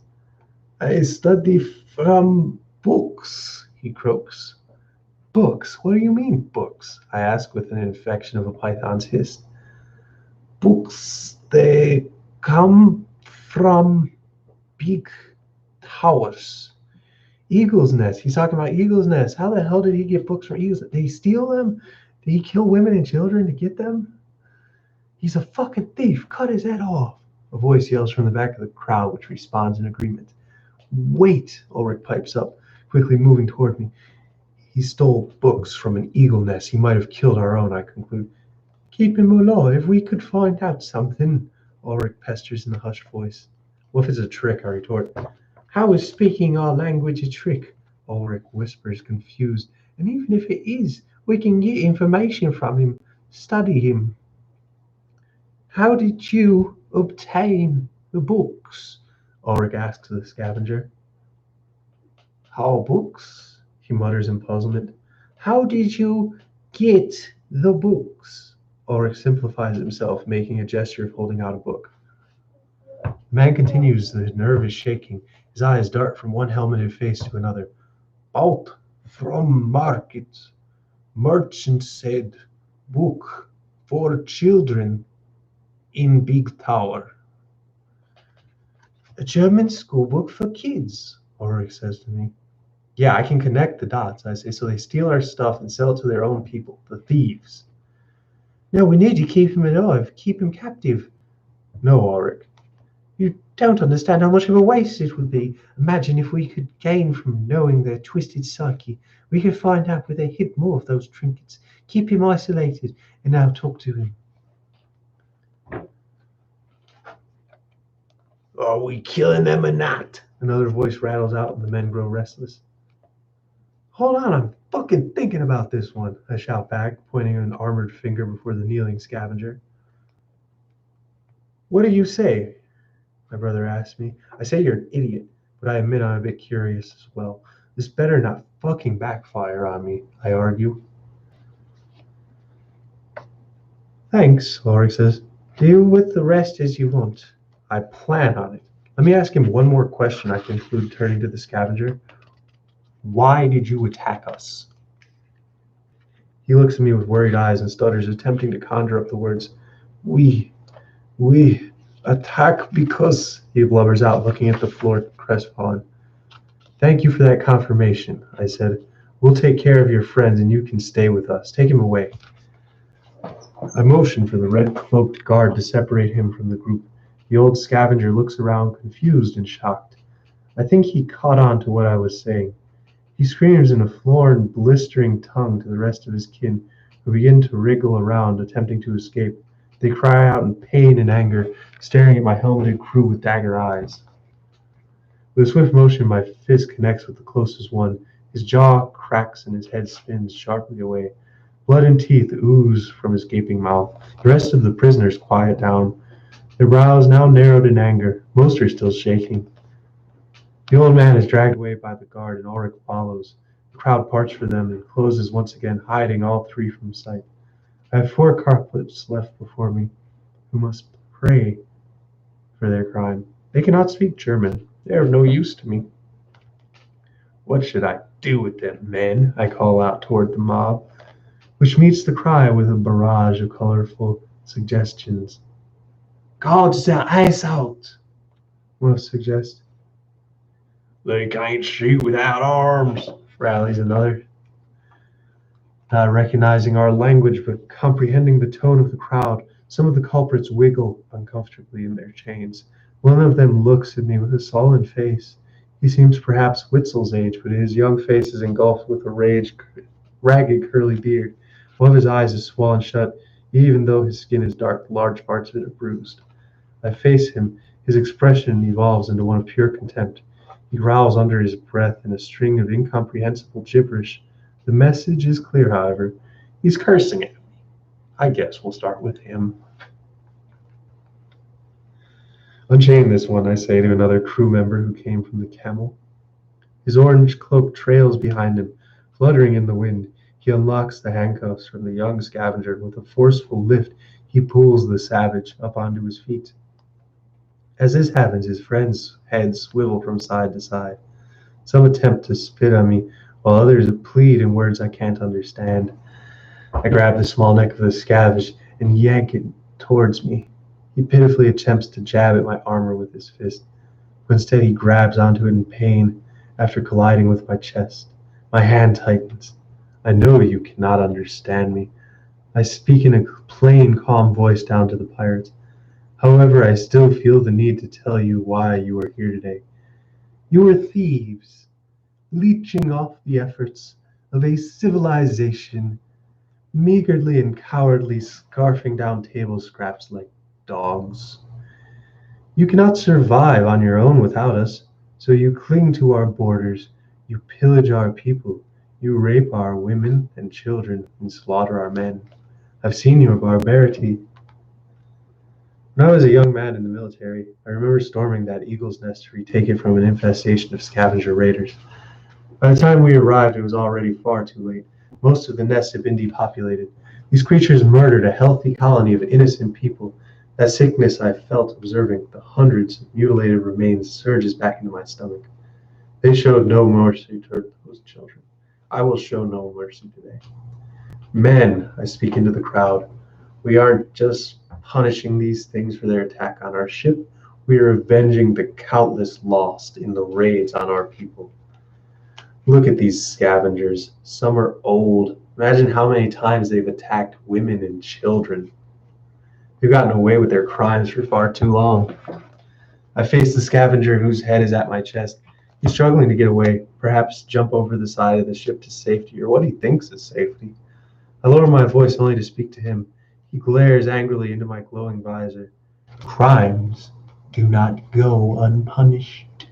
Speaker 1: I study from books, he croaks. Books? What do you mean, books? I ask with an infection of a python's hiss. Books, they come from big towers. Eagle's nest. He's talking about eagle's nest. How the hell did he get books from eagles? Did he steal them? Did he kill women and children to get them? He's a fucking thief. Cut his head off. A voice yells from the back of the crowd, which responds in agreement. Wait, Ulrich pipes up, quickly moving toward me. He stole books from an eagle nest. He might have killed our own, I conclude. Keep him alive. We could find out something, Ulrich pesters in a hushed voice. What if it's a trick, I retort. How is speaking our language a trick? Ulrich whispers, confused. And even if it is, we can get information from him, study him. How did you obtain the books? Ulrich asks the scavenger. How books? He mutters in puzzlement. How did you get The books. Ulrich simplifies himself, making a gesture of holding out a book. The man continues, the nerve is shaking. His eyes dart from one helmeted face to another. Out from market. Merchant said, book for children in big tower. A German school book for kids, Ulrich says to me. Yeah, I can connect the dots, I say. So they steal our stuff and sell it to their own people, the thieves. No, we need to keep him alive, keep him captive. No, Ulrich. You don't understand how much of a waste it would be. Imagine if we could gain from knowing their twisted psyche. We could find out where they hid more of those trinkets, keep him isolated, and now talk to him. Are we killing them or not? Another voice rattles out and the men grow restless. Hold on, I'm fucking thinking about this one, I shout back, pointing an armored finger before the kneeling scavenger. What do you say? My brother asks me. I say you're an idiot, but I admit I'm a bit curious as well. This better not fucking backfire on me, I argue. Thanks, Laurie says. Do with the rest as you want. I plan on it. Let me ask him one more question, I conclude, turning to the scavenger. Why did you attack us? He looks at me with worried eyes and stutters, attempting to conjure up the words. We attack because, he blubbers out, looking at the floor, crestfallen. Thank you for that confirmation, I said. We'll take care of your friends and you can stay with us. Take him away. I motion for the red-cloaked guard to separate him from the group. The old scavenger looks around, confused and shocked. I think he caught on to what I was saying. He screams in a foreign, blistering tongue to the rest of his kin, who begin to wriggle around, attempting to escape. They cry out in pain and anger, staring at my helmeted crew with dagger eyes. With a swift motion, my fist connects with the closest one. His jaw cracks and his head spins sharply away. Blood and teeth ooze from his gaping mouth. The rest of the prisoners quiet down, their brows now narrowed in anger. Most are still shaking. The old man is dragged away by the guard, and Ulrich follows. The crowd parts for them and closes once again, hiding all three from sight. I have 4 carplets left before me, who must pray for their crime. They cannot speak German. They are of no use to me. What should I do with them men? I call out toward the mob, which meets the cry with a barrage of colorful suggestions. Gouge their eyes out, most suggest. They can't shoot without arms, rallies another. Not recognizing our language, but comprehending the tone of the crowd, some of the culprits wiggle uncomfortably in their chains. One of them looks at me with a sullen face. He seems perhaps Witzel's age, but his young face is engulfed with a ragged curly beard. One of his eyes is swollen shut, even though his skin is dark, large parts of it are bruised. I face him. His expression evolves into one of pure contempt. He growls under his breath in a string of incomprehensible gibberish. The message is clear, however. He's cursing at me. I guess we'll start with him. Unchain this one, I say to another crew member who came from the Camel. His orange cloak trails behind him, fluttering in the wind. He unlocks the handcuffs from the young scavenger, and with a forceful lift, he pulls the savage up onto his feet. As this happens, his friends' heads swivel from side to side. Some attempt to spit on me, while others plead in words I can't understand. I grab the small neck of the scavenge and yank it towards me. He pitifully attempts to jab at my armor with his fist, but instead he grabs onto it in pain after colliding with my chest. My hand tightens. I know you cannot understand me. I speak in a plain, calm voice down to the pirates. However, I still feel the need to tell you why you are here today. You are thieves, leeching off the efforts of a civilization, meagerly and cowardly scarfing down table scraps like dogs. You cannot survive on your own without us, so you cling to our borders, you pillage our people, you rape our women and children, and slaughter our men. I've seen your barbarity. When I was a young man in the military, I remember storming that eagle's nest to retake it from an infestation of scavenger raiders. By the time we arrived, it was already far too late. Most of the nests had been depopulated. These creatures murdered a healthy colony of innocent people. That sickness I felt observing the hundreds of mutilated remains surges back into my stomach. They showed no mercy toward those children. I will show no mercy today. Men, I speak into the crowd, we aren't just punishing these things for their attack on our ship. We are avenging the countless lost in the raids on our people. Look at these scavengers. Some are old. Imagine how many times they've attacked women and children. They've gotten away with their crimes for far too long. I face the scavenger whose head is at my chest. He's struggling to get away, perhaps jump over the side of the ship to safety, or what he thinks is safety. I lower my voice only to speak to him. He glares angrily into my glowing visor. Crimes do not go unpunished.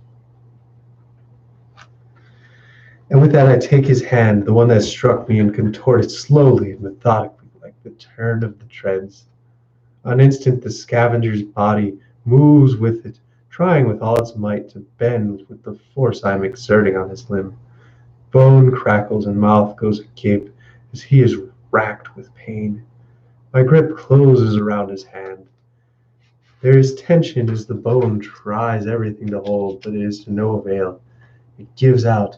Speaker 1: And with that, I take his hand, the one that struck me, and contort it slowly and methodically, like the turn of the treads. On an instant, the scavenger's body moves with it, trying with all its might to bend with the force I am exerting on his limb. Bone crackles and mouth goes agape as he is racked with pain. My grip closes around his hand. There is tension as the bone tries everything to hold, but it is to no avail. It gives out.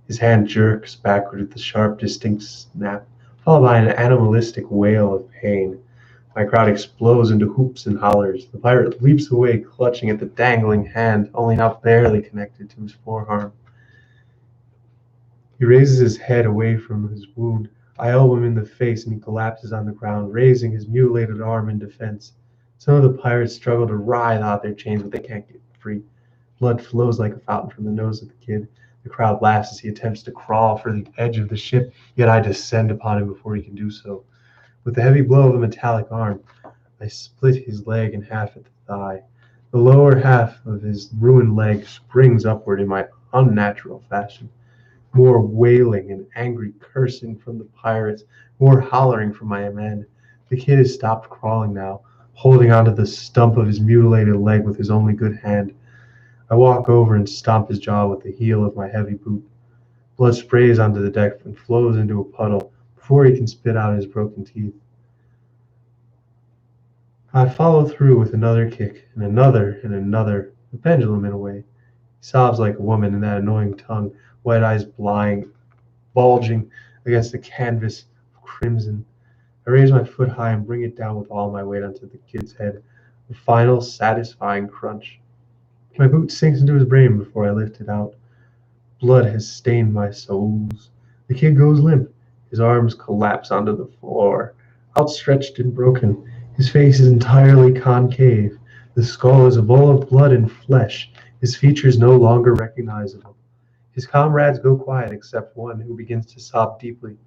Speaker 1: His hand jerks backward with a sharp, distinct snap, followed by an animalistic wail of pain. My crowd explodes into whoops and hollers. The pirate leaps away, clutching at the dangling hand, only now barely connected to his forearm. He raises his head away from his wound. I elbow him in the face, and he collapses on the ground, raising his mutilated arm in defense. Some of the pirates struggle to writhe out their chains, but they can't get free. Blood flows like a fountain from the nose of the kid. The crowd laughs as he attempts to crawl for the edge of the ship, yet I descend upon him before he can do so. With the heavy blow of a metallic arm, I split his leg in half at the thigh. The lower half of his ruined leg springs upward in my unnatural fashion. More wailing and angry cursing from the pirates, more hollering from my men. The kid has stopped crawling now, holding onto the stump of his mutilated leg with his only good hand. I walk over and stomp his jaw with the heel of my heavy boot. Blood sprays onto the deck and flows into a puddle before he can spit out his broken teeth. I follow through with another kick, and another, and another, the pendulum in a way. He sobs like a woman in that annoying tongue, white eyes bulging against the canvas of crimson. I raise my foot high and bring it down with all my weight onto the kid's head. A final, satisfying crunch. My boot sinks into his brain before I lift it out. Blood has stained my soles. The kid goes limp. His arms collapse onto the floor, outstretched and broken. His face is entirely concave. The skull is a bowl of blood and flesh, his features no longer recognizable. His comrades go quiet except one who begins to sob deeply.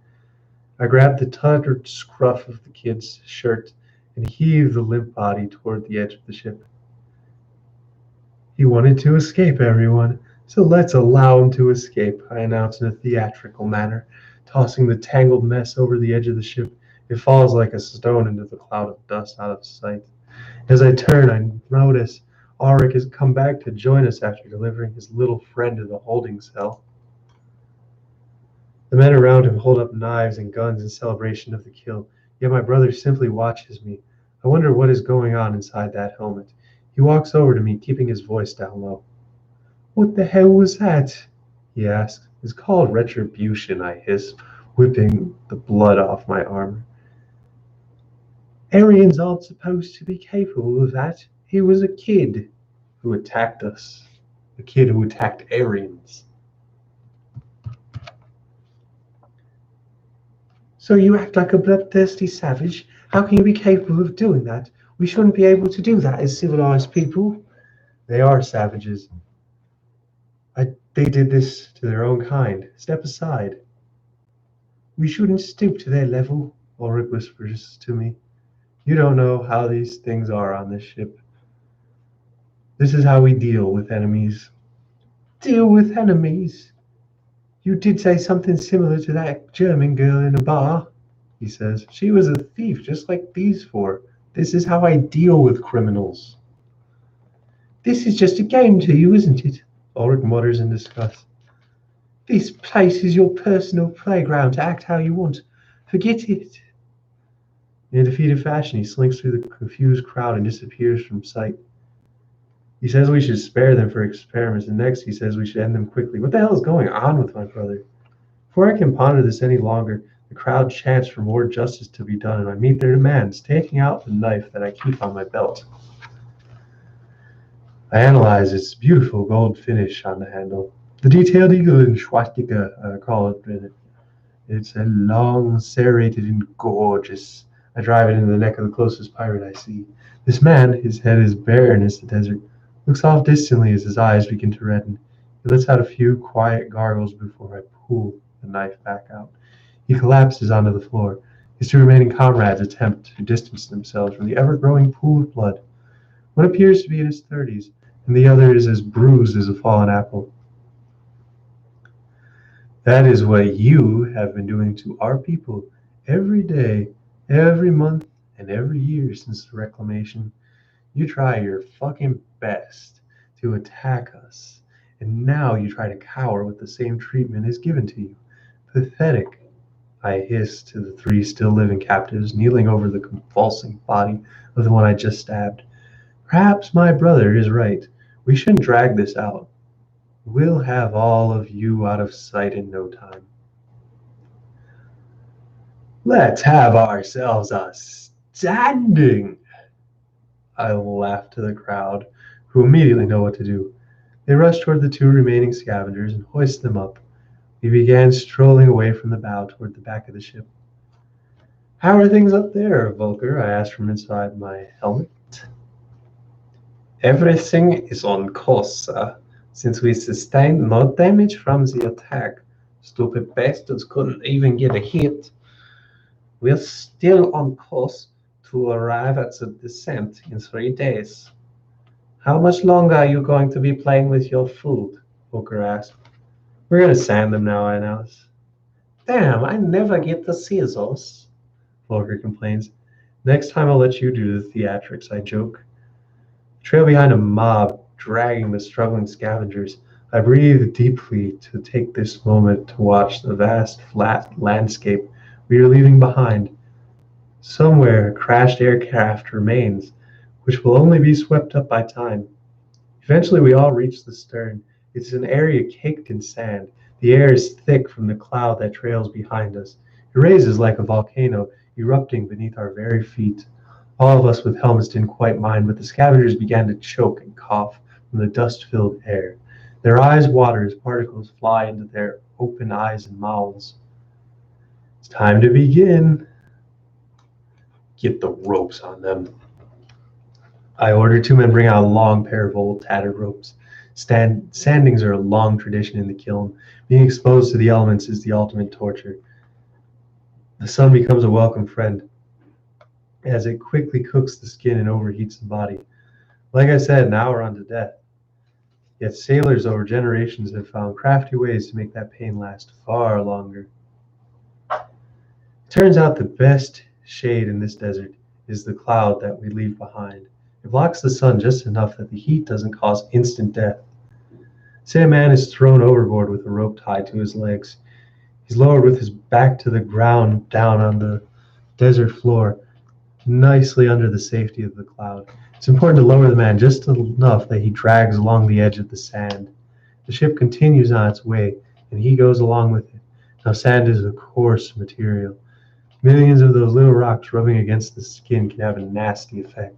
Speaker 1: I grab the tattered scruff of the kid's shirt and heave the limp body toward the edge of the ship. He wanted to escape, everyone, so let's allow him to escape, I announce in a theatrical manner, tossing the tangled mess over the edge of the ship. It falls like a stone into the cloud of dust out of sight. As I turn, I notice Ulrich has come back to join us after delivering his little friend to the holding cell. The men around him hold up knives and guns in celebration of the kill, yet my brother simply watches me. I wonder what is going on inside that helmet. He walks over to me, keeping his voice down low. "What the hell was that?" he asks. "It's called retribution," I hiss, whipping the blood off my armor. "Aryans aren't supposed to be capable of that. He was a kid who attacked us. A kid who attacked Aryans." "So you act like a bloodthirsty savage? How can you be capable of doing that? We shouldn't be able to do that as civilized people." "They are savages. They did this to their own kind. Step aside." "We shouldn't stoop to their level," Ulrich whispers to me. "You don't know how these things are on this ship. This is how we deal with enemies." "Deal with enemies? You did say something similar to that German girl in a bar," he says. "She was a thief, just like these four. This is how I deal with criminals." "This is just a game to you, isn't it?" Ulrich mutters in disgust. "This place is your personal playground to act how you want. Forget it." In a defeated fashion, he slinks through the confused crowd and disappears from sight. He says we should spare them for experiments, and next he says we should end them quickly. What the hell is going on with my brother? Before I can ponder this any longer, the crowd chants for more justice to be done, and I meet their demands, taking out the knife that I keep on my belt. I analyze its beautiful gold finish on the handle. The detailed eagle and swastika, I call it. It's a long, serrated, and gorgeous. I drive it into the neck of the closest pirate I see. This man, his head is barren as the desert, looks off distantly as his eyes begin to redden. He lets out a few quiet gargles before I pull the knife back out. He collapses onto the floor. His two remaining comrades attempt to distance themselves from the ever-growing pool of blood. One appears to be in his 30s, and the other is as bruised as a fallen apple. That is what you have been doing to our people every day, every month, and every year since the reclamation. You try your fucking best to attack us, and now you try to cower with the same treatment is given to you. Pathetic, I hiss to the three still living captives kneeling over the convulsing body of the one I just stabbed. Perhaps my brother is right. We shouldn't drag this out. We'll have all of you out of sight in no time. Let's have ourselves a standing. I laugh to the crowd, who immediately know what to do. They rush toward the two remaining scavengers and hoist them up. We began strolling away from the bow toward the back of the ship. How are things up there, Volker? I asked from inside my helmet. Everything is on course, sir. Since we sustained no damage from the attack, stupid bastards couldn't even get a hit. We're still on course to arrive at the descent in 3 days. How much longer are you going to be playing with your food? Volker asked. We're going to sand them now, I announced. Damn, I never get to see those, Volker complains. Next time I'll let you do the theatrics, I joke. I trail behind a mob, dragging the struggling scavengers. I breathe deeply to take this moment to watch the vast, flat landscape we are leaving behind. Somewhere a crashed aircraft remains, which will only be swept up by time. Eventually we all reach the stern. It's an area caked in sand. The air is thick from the cloud that trails behind us. It raises like a volcano, erupting beneath our very feet. All of us with helmets didn't quite mind, but the scavengers began to choke and cough from the dust-filled air. Their eyes water as particles fly into their open eyes and mouths. It's time to begin. Get the ropes on them. I ordered 2 men bring out a long pair of old tattered ropes. Sandings are a long tradition in the kiln. Being exposed to the elements is the ultimate torture. The sun becomes a welcome friend, as it quickly cooks the skin and overheats the body. Like I said, now we're on to death. Yet sailors over generations have found crafty ways to make that pain last far longer. It turns out the best shade in this desert is the cloud that we leave behind. It blocks the sun just enough that the heat doesn't cause instant death. Say a man is thrown overboard with a rope tied to his legs. He's lowered with his back to the ground down on the desert floor, nicely under the safety of the cloud. It's important to lower the man just enough that he drags along the edge of the sand. The ship continues on its way, and he goes along with it. Now sand is a coarse material. Millions of those little rocks rubbing against the skin can have a nasty effect.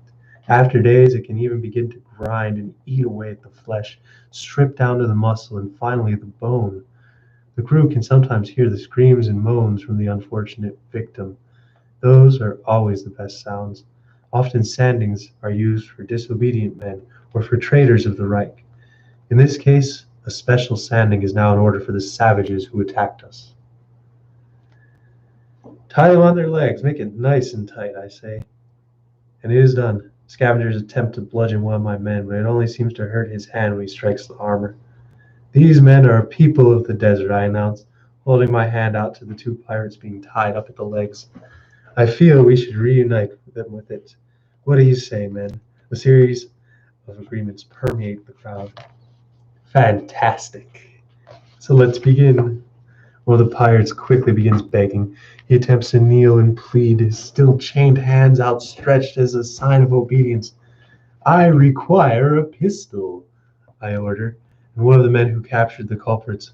Speaker 1: After days, it can even begin to grind and eat away at the flesh, strip down to the muscle, and finally the bone. The crew can sometimes hear the screams and moans from the unfortunate victim. Those are always the best sounds. Often sandings are used for disobedient men or for traitors of the Reich. In this case, a special sanding is now in order for the savages who attacked us. Tie them on their legs, make it nice and tight, I say. And it is done. Scavengers attempt to bludgeon one of my men, but it only seems to hurt his hand when he strikes the armor. These men are a people of the desert, I announce, holding my hand out to the 2 pirates being tied up at the legs. I feel we should reunite them with it. What do you say, men? A series of agreements permeate the crowd. Fantastic. So let's begin. One of the pirates quickly begins begging. He attempts to kneel and plead, his still chained hands outstretched as a sign of obedience. I require a pistol, I order, and one of the men who captured the culprits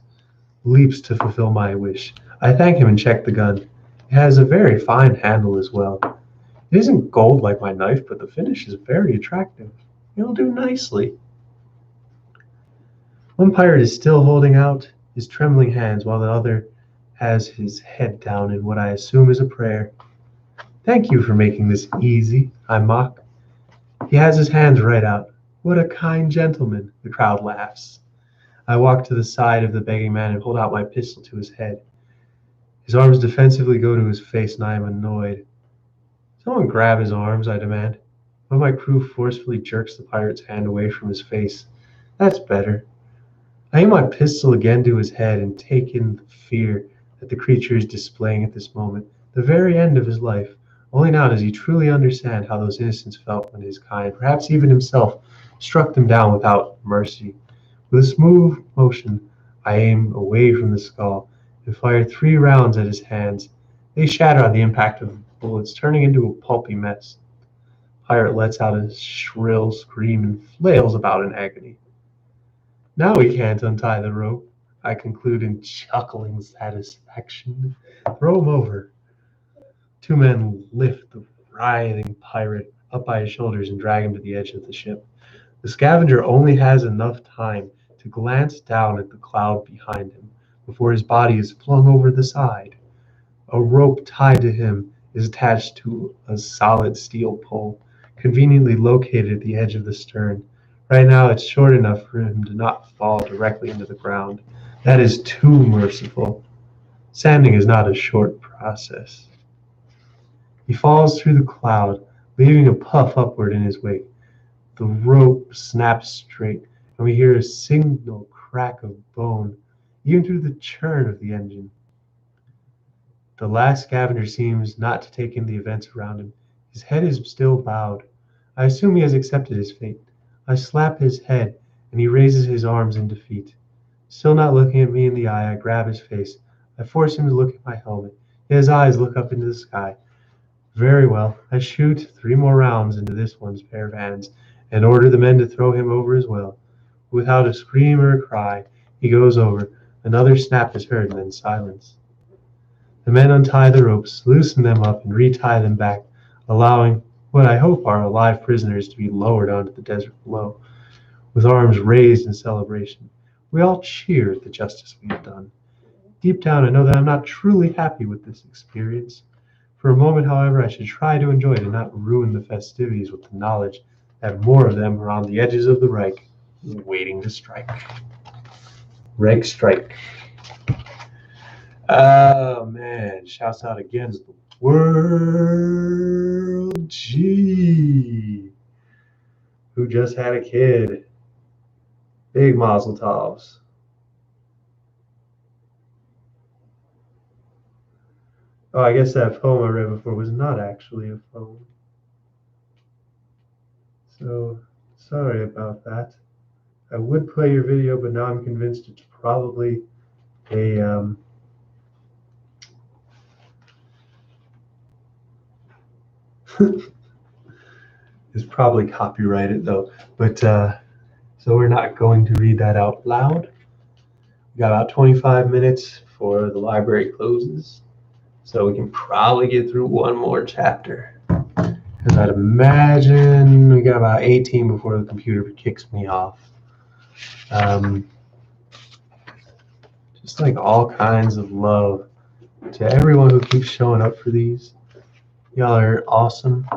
Speaker 1: leaps to fulfill my wish. I thank him and check the gun. It has a very fine handle as well. It isn't gold like my knife, but the finish is very attractive. It'll do nicely. One pirate is still holding out his trembling hands while the other has his head down in what I assume is a prayer. Thank you for making this easy, I mock. He has his hands right out. What a kind gentleman, the crowd laughs. I walk to the side of the begging man and hold out my pistol to his head. His arms defensively go to his face, and I am annoyed. Someone grab his arms, I demand. One of my crew forcefully jerks the pirate's hand away from his face. That's better. I aim my pistol again to his head and take in the fear that the creature is displaying at this moment, the very end of his life. Only now does he truly understand how those innocents felt when his kind, perhaps even himself, struck them down without mercy. With a smooth motion, I aim away from the skull and fire 3 rounds at his hands. They shatter on the impact of the bullets, turning into a pulpy mess. The pirate lets out a shrill scream and flails about in agony. Now we can't untie the rope, I conclude in chuckling satisfaction. Throw him over. 2 men lift the writhing pirate up by his shoulders and drag him to the edge of the ship. The scavenger only has enough time to glance down at the cloud behind him before his body is flung over the side. A rope tied to him is attached to a solid steel pole, conveniently located at the edge of the stern. Right now, it's short enough for him to not fall directly into the ground. That is too merciful. Sanding is not a short process. He falls through the cloud, leaving a puff upward in his wake. The rope snaps straight, and we hear a single crack of bone, even through the churn of the engine. The last scavenger seems not to take in the events around him. His head is still bowed. I assume he has accepted his fate. I slap his head, and he raises his arms in defeat. Still not looking at me in the eye, I grab his face. I force him to look at my helmet. His eyes look up into the sky. Very well. I shoot 3 more rounds into this one's pair of hands and order the men to throw him over as well. Without a scream or a cry, he goes over. Another snap is heard and then silence. The men untie the ropes, loosen them up, and retie them back, allowing what I hope are alive prisoners to be lowered onto the desert below. With arms raised in celebration, we all cheer at the justice we have done. Deep down, I know that I'm not truly happy with this experience. For a moment, however, I should try to enjoy it and not ruin the festivities with the knowledge that more of them are on the edges of the Reich, waiting to strike. Reich strike. Oh man, shouts out again to the World G, who just had a kid. Big mazel tovs. Oh, I guess that poem I read before was not actually a poem. So, sorry about that. I would play your video, but now I'm convinced it's probably a it's probably copyrighted though. But so we're not going to read that out loud. We got about 25 minutes before the library closes, so we can probably get through one more chapter. Because I'd imagine we got about 18 before the computer kicks me off. Just like all kinds of love to everyone who keeps showing up for these. Y'all are awesome.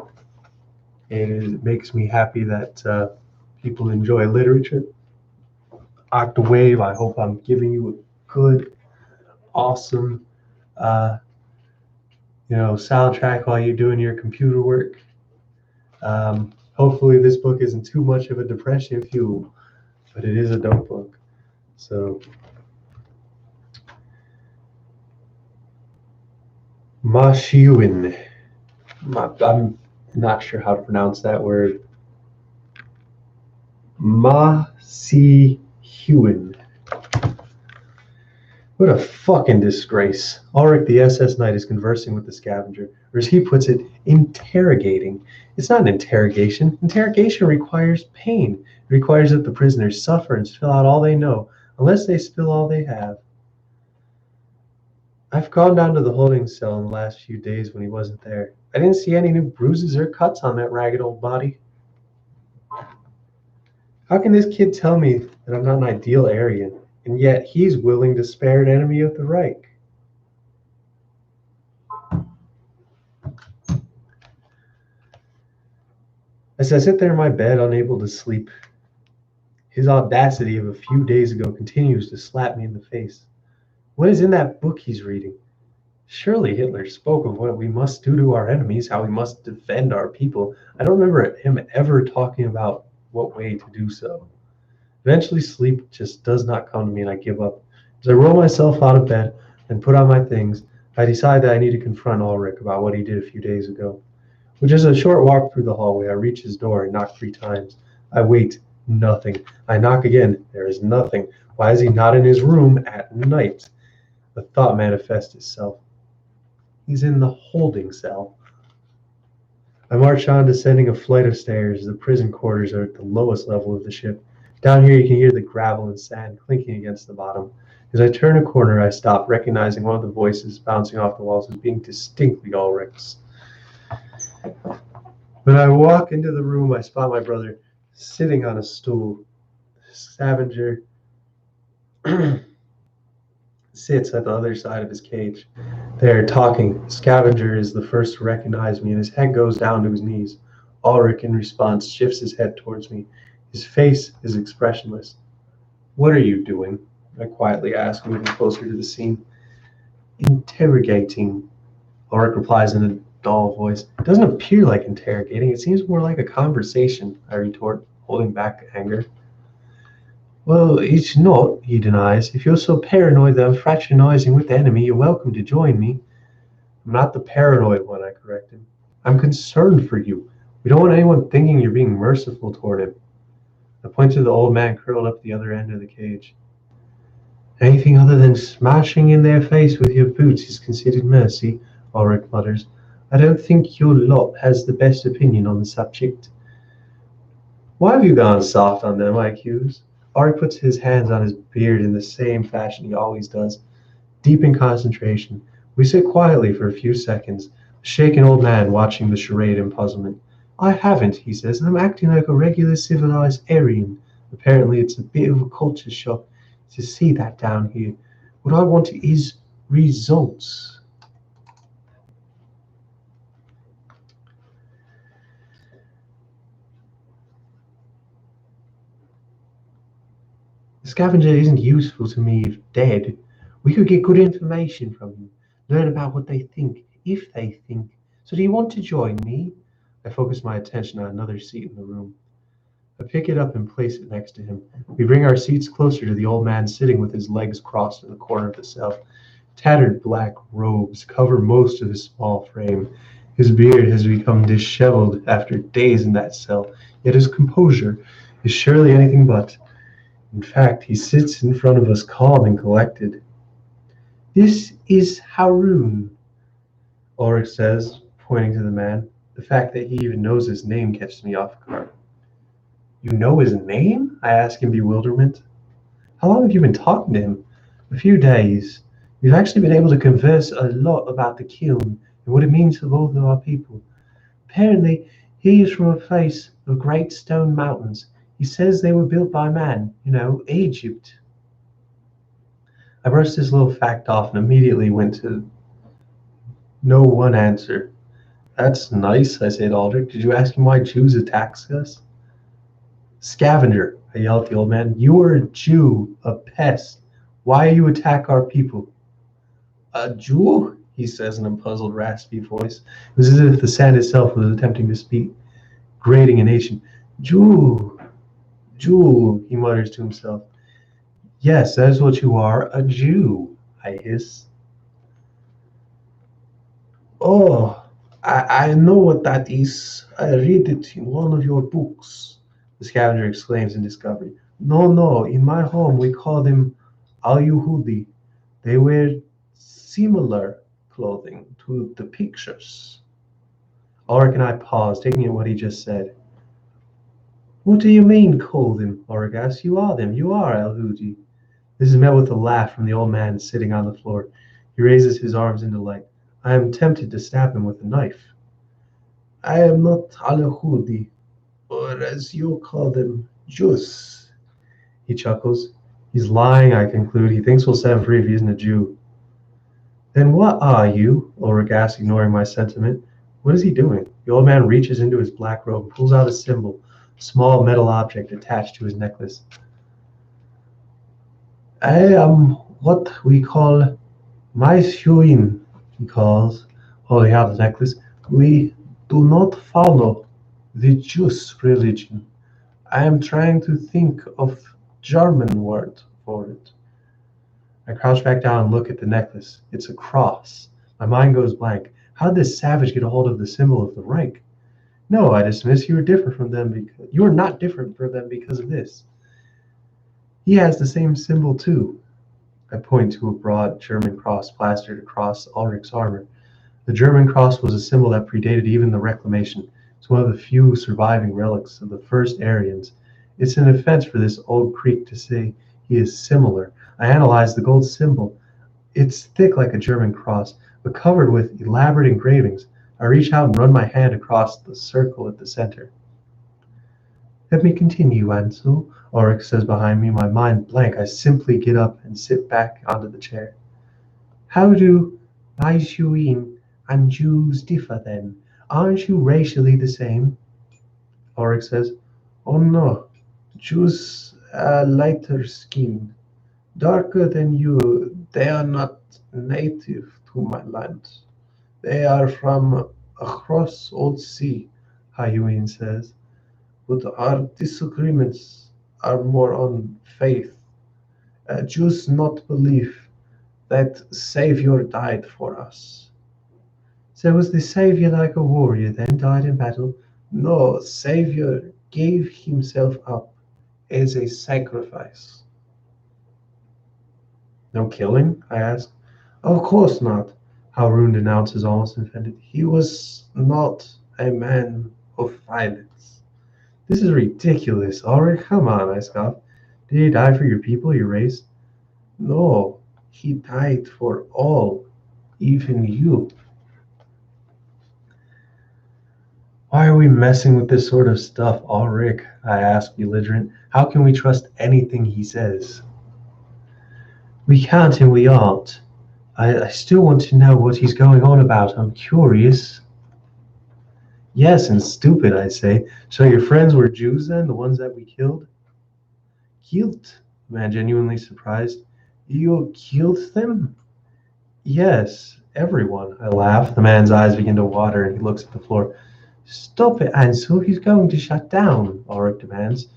Speaker 1: And it makes me happy that people enjoy literature. Octawave, I hope I'm giving you a good, awesome, soundtrack while you're doing your computer work. Hopefully this book isn't too much of a depression fuel, but it is a dope book. So, Mashiuin. I'm not sure how to pronounce that word. Mashiuin. What a fucking disgrace. Ulrich, the SS Knight, is conversing with the scavenger, or as he puts it, interrogating. It's not an interrogation. Interrogation requires pain. It requires that the prisoners suffer and spill out all they know, unless they spill all they have. I've gone down to the holding cell in the last few days when he wasn't there. I didn't see any new bruises or cuts on that ragged old body. How can this kid tell me that I'm not an ideal Aryan, and yet he's willing to spare an enemy of the Reich? As I sit there in my bed, unable to sleep, his audacity of a few days ago continues to slap me in the face. What is in that book he's reading? Surely Hitler spoke of what we must do to our enemies, how we must defend our people. I don't remember him ever talking about what way to do so. Eventually, sleep just does not come to me and I give up. As I roll myself out of bed and put on my things, I decide that I need to confront Ulrich about what he did a few days ago. Which is a short walk through the hallway. I reach his door and knock 3 times. I wait. Nothing. I knock again. There is nothing. Why is he not in his room at night? The thought manifests itself. He's in the holding cell. I march on, descending a flight of stairs. The prison quarters are at the lowest level of the ship. Down here you can hear the gravel and sand clinking against the bottom. As I turn a corner, I stop, recognizing one of the voices bouncing off the walls as being distinctly Ulrich's. When I walk into the room, I spot my brother sitting on a stool. Scavenger sits at the other side of his cage. They are talking. Scavenger is the first to recognize me, and his head goes down to his knees. Ulrich, in response, shifts his head towards me. His face is expressionless. What are you doing? I quietly ask, moving closer to the scene. Interrogating, Ulrich replies in a dull voice. It doesn't appear like interrogating. It seems more like a conversation, I retort, holding back anger. Well, it's not, he denies. If you're so paranoid that I'm fraternizing with the enemy, you're welcome to join me. I'm not the paranoid one, I correct him. I'm concerned for you. We don't want anyone thinking you're being merciful toward him. I point to the old man curled up at the other end of the cage. Anything other than smashing in their face with your boots is considered mercy, Ulrich mutters. I don't think your lot has the best opinion on the subject. Why have you gone soft on them, I accuse? Ulrich puts his hands on his beard in the same fashion he always does. Deep in concentration, we sit quietly for a few seconds, a shaken old man watching the charade in puzzlement. I haven't, he says. I'm acting like a regular civilized Aryan. Apparently it's a bit of a culture shock to see that down here. What I want is results. The scavenger isn't useful to me if dead. We could get good information from him, learn about what they think, if they think. So do you want to join me? I focus my attention on another seat in the room. I pick it up and place it next to him. We bring our seats closer to the old man sitting with his legs crossed in the corner of the cell. Tattered black robes cover most of his small frame. His beard has become disheveled after days in that cell, yet his composure is surely anything but. In fact, he sits in front of us calm and collected. This is Haroun, Ulrich says, pointing to the man. The fact that he even knows his name catches me off guard. You know his name? I ask in bewilderment. How long have you been talking to him? A few days. We've actually been able to converse a lot about the kiln and what it means for both of our people. Apparently, he is from a place of great stone mountains. He says they were built by man, Egypt. I brushed this little fact off and immediately went to no one answer. That's nice, I said, Aldrich. Did you ask him why Jews attacked us? Scavenger, I yelled at the old man. You are a Jew, a pest. Why you attack our people? A Jew? He says in a puzzled, raspy voice. It was as if the sand itself was attempting to speak, grating a nation. Jew, Jew, he mutters to himself. Yes, that is what you are, a Jew, I hiss. Oh, I know what that is. I read it in one of your books, the scavenger exclaims in discovery. No, in my home we call them al-Yehudi. They wear similar clothing to the pictures. Ulrich and I paused, taking in what he just said. What do you mean, call them? Ulrich asked. You are them. You are Al-Hudi. This is met with a laugh from the old man sitting on the floor. He raises his arms into light. I am tempted to stab him with a knife. I am not Al-Hudi, or as you call them, Jews. He chuckles. He's lying, I conclude. He thinks we'll set him free if he isn't a Jew. Then what are you? Ulrich asks, ignoring my sentiment. What is he doing? The old man reaches into his black robe and pulls out a symbol, a small metal object attached to his necklace. I am what we call Maishuin, he calls, holding out the necklace. We do not follow the Jews religion. I am trying to think of German word for it. I crouch back down and look at the necklace. It's a cross. My mind goes blank. How did this savage get a hold of the symbol of the Reich? No, I dismiss. You are different from them because you are not different from them because of this. He has the same symbol too. I point to a broad German cross plastered across Ulrich's armor. The German cross was a symbol that predated even the Reclamation. It's one of the few surviving relics of the first Aryans. It's an offense for this old Creek to say he is similar. I analyzed the gold symbol. It's thick like a German cross, but covered with elaborate engravings. I reach out and run my hand across the circle at the center. Let me continue, Ansel, Ulrich says behind me, my mind blank. I simply get up and sit back onto the chair. How do Maishuin and Jews differ then? Aren't you racially the same? Ulrich says, Oh no, Jews are lighter skinned, darker than you. They are not native to my land. They are from across Old Sea, Hayuin says. But our disagreements are more on faith. Jews not believe that Savior died for us. So was the Savior like a warrior then, died in battle? No, Savior gave himself up as a sacrifice. No killing? I asked. Of course not, Harun denounces, almost offended. He was not a man of violence. This is ridiculous. Ulrich, come on, I scoffed. Did he die for your people, your race? No, he died for all, even you. Why are we messing with this sort of stuff, Ulrich? I asked, belligerent. How can we trust anything he says? We can't and we aren't. I still want to know what he's going on about. I'm curious. Yes, and stupid, I say. So your friends were Jews then, the ones that we killed? Killed? The man genuinely surprised. You killed them? Yes, everyone. I laugh. The man's eyes begin to water and he looks at the floor. Stop it, Ansel. He's going to shut down, Ulrich demands.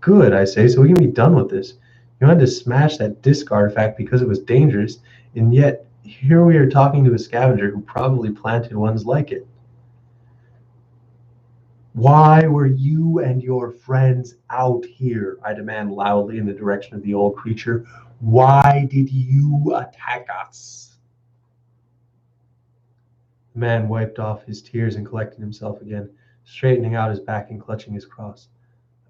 Speaker 1: Good, I say, so we can be done with this. You wanted to smash that disc artifact because it was dangerous, and yet here we are talking to a scavenger who probably planted ones like it. Why were you and your friends out here? I demand loudly in the direction of the old creature. Why did you attack us? The man wiped off his tears and collected himself again, straightening out his back and clutching his cross.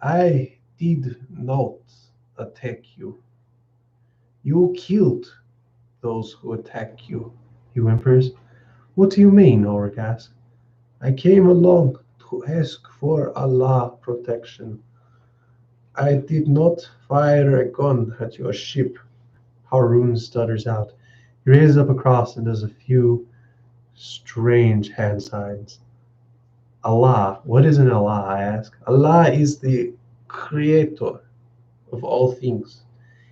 Speaker 1: I did not attack you. You killed those who attack you, he whimpers. What do you mean? Ulrich asks. I came along to ask for Allah protection. I did not fire a gun at your ship. Harun stutters out. He raises up a cross and does a few strange hand signs. Allah. What is an Allah? I ask. Allah is the creator of all things.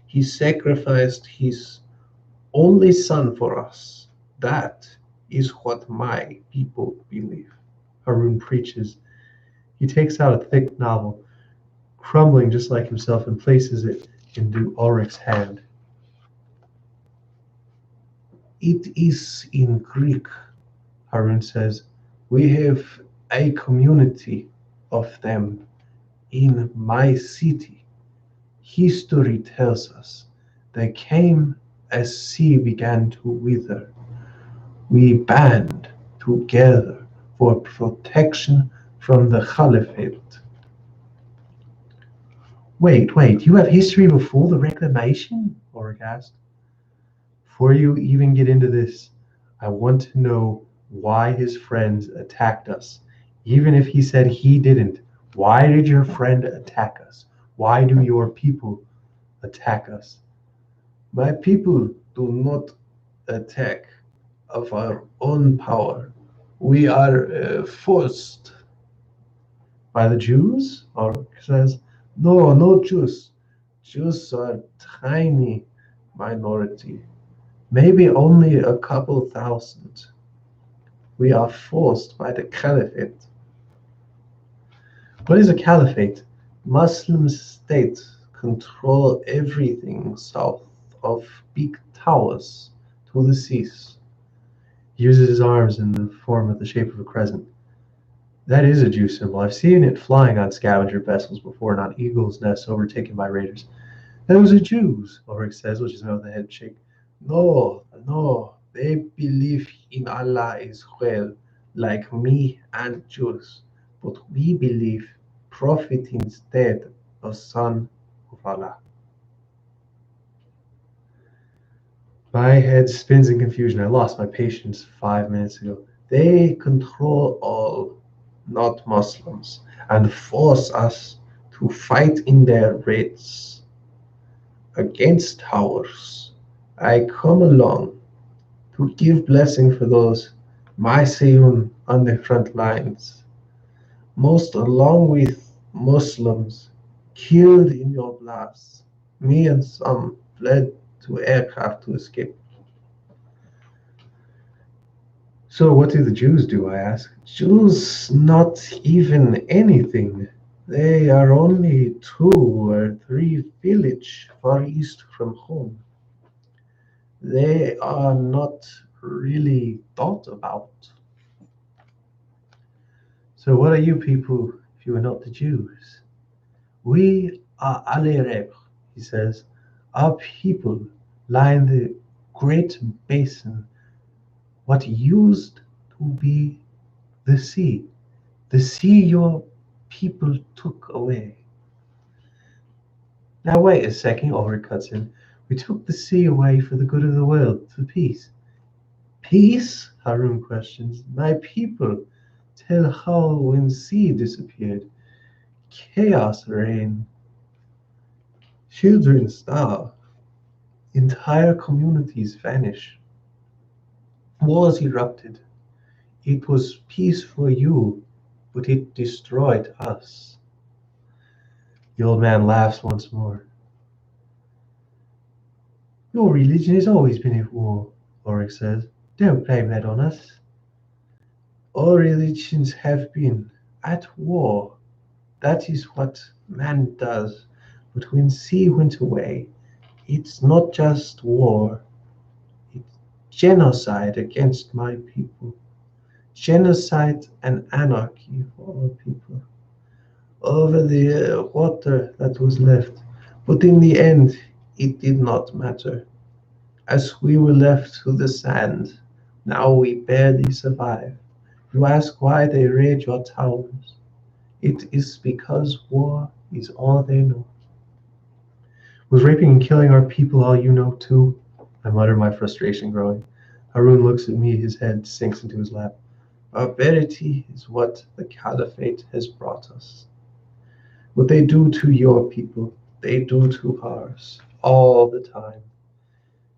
Speaker 1: He sacrificed his only son for us. That is what my people believe. Harun preaches. He takes out a thick novel, crumbling just like himself, and places it into Ulrich's hand. It is in Greek, Harun says. We have a community of them in my city. History tells us they came as sea began to wither, we band together for protection from the Caliphate. Wait, you have history before the Reclamation? Ulrich asked. Before you even get into this, I want to know why his friends attacked us. Even if he said he didn't, why did your friend attack us? Why do your people attack us? My people do not attack of our own power. We are forced by the Jews, or says, no Jews. Jews are tiny minority, maybe only a couple thousand. We are forced by the caliphate. What is a caliphate? Muslim states control everything south of big towers to the seas. He uses his arms in the form of the shape of a crescent. That is a Jew symbol. I've seen it flying on scavenger vessels before, not eagles' nests overtaken by raiders. Those are Jews, Ulrich says, which is another head shake. No, they believe in Allah as well, like me and Jews. But we believe Prophet instead of Son of Allah. My head spins in confusion. I lost my patience 5 minutes ago. They control all, not Muslims, and force us to fight in their raids against ours. I come along to give blessing for those Maaseyun on the front lines, most along with Muslims killed in your blasts. Me and some fled to aircraft to escape. So what do the Jews do, I ask? Jews not even anything. They are only 2 or 3 villages far east from home. They are not really thought about. So what are you people if you are not the Jews? We are Alereb, he says. Our people line the great basin, what used to be the sea. The sea your people took away. Now wait a second, Ulrich cuts in. We took the sea away for the good of the world, for peace. Peace? Harun questions. My people tell how when sea disappeared, chaos reigned. Children starve. Entire communities vanish. Wars erupted. It was peace for you, but it destroyed us. The old man laughs once more. Your religion has always been at war, Ulrich says. Don't blame that on us. All religions have been at war. That is what man does. But when sea went away, it's not just war. It's genocide against my people. Genocide and anarchy for all people. Over the water that was left. But in the end, it did not matter. As we were left to the sand, now we barely survive. You ask why they raid your towers. It is because war is all they know. Was raping and killing our people all you know too? I mutter, my frustration growing. Harun looks at me, his head sinks into his lap. Barbarity is what the Caliphate has brought us. What they do to your people, they do to ours, all the time.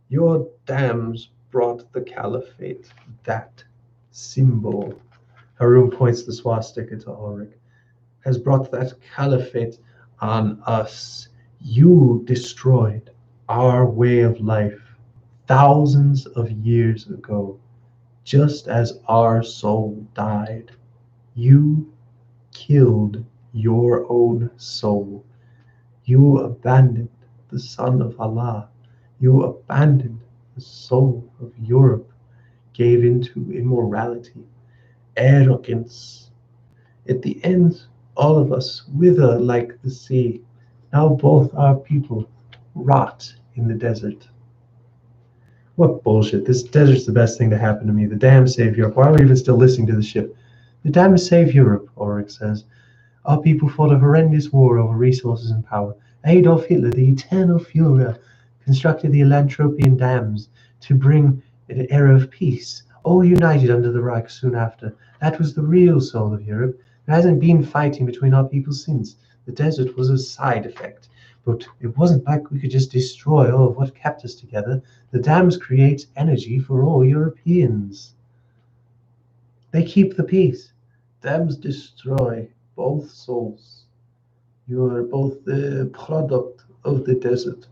Speaker 1: Your dams brought the Caliphate, that symbol. Harun points the swastika to Ulrich. Has brought that Caliphate on us. You destroyed our way of life thousands of years ago, just as our soul died. You killed your own soul. You abandoned the Son of Allah. You abandoned the soul of Europe, gave into immorality, arrogance. At the end, all of us wither like the sea. Now both our people rot in the desert. What bullshit. This desert's the best thing to happen to me. The dam saved Europe. Why are we even still listening to the ship? The dam saved Europe, Ulrich says. Our people fought a horrendous war over resources and power. Adolf Hitler, the eternal Führer, constructed the Atlantropian dams to bring an era of peace. All united under the Reich soon after. That was the real soul of Europe. There hasn't been fighting between our people since. The desert was a side effect. But it wasn't like we could just destroy all of what kept us together. The dams create energy for all Europeans. They keep the peace. Dams destroy both souls. You are both the product of the desert,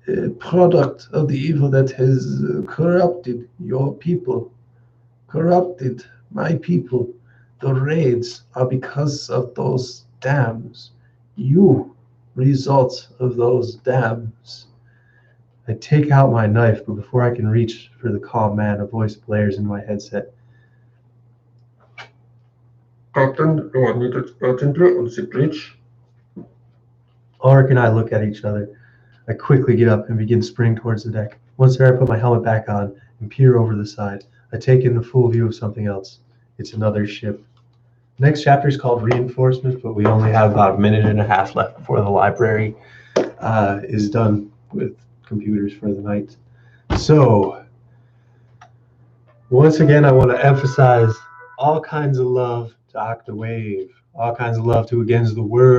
Speaker 1: a product of the evil that has corrupted your people, corrupted my people. The raids are because of those dams. You, result of those dams. I take out my knife, but before I can reach for the calm man, a voice blares in my headset.
Speaker 3: Captain, we are needed urgently on the bridge.
Speaker 1: Ulrich and I look at each other. I quickly get up and begin sprinting towards the deck. Once there, I put my helmet back on and peer over the side. I take in the full view of something else. It's another ship. Next chapter is called Reinforcements, but we only have about a minute and a half left before the library is done with computers for the night. So, once again, I want to emphasize all kinds of love to Octawave, all kinds of love to Against the World.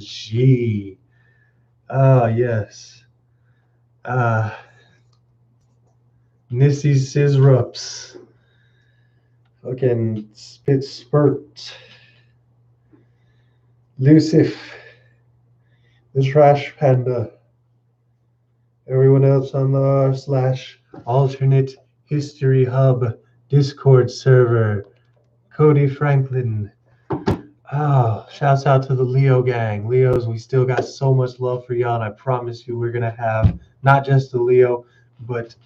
Speaker 1: Gee. Ah, yes. Nissy Sizrups. Fucking Spit Spurt. Lucif. The Trash Panda. Everyone else on the r/alternate history hub Discord server. Cody Franklin. Shouts out to the Leo gang. Leos, we still got so much love for y'all, and I promise you we're gonna have not just the Leo, but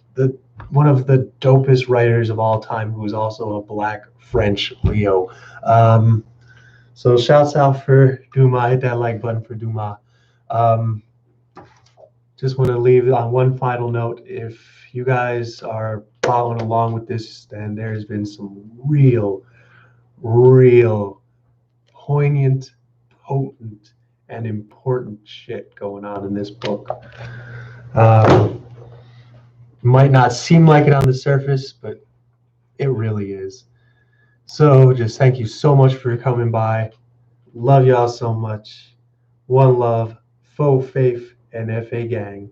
Speaker 1: one of the dopest writers of all time, who is also a Black French Leo. So shouts out for Duma. Hit that like button for Duma. Just want to leave on one final note. If you guys are following along with this, then there's been some real poignant, potent, and important shit going on in this book. Might not seem like it on the surface, but it really is. So just thank you so much for coming by. Love y'all so much. One love, faux faith, and FA gang.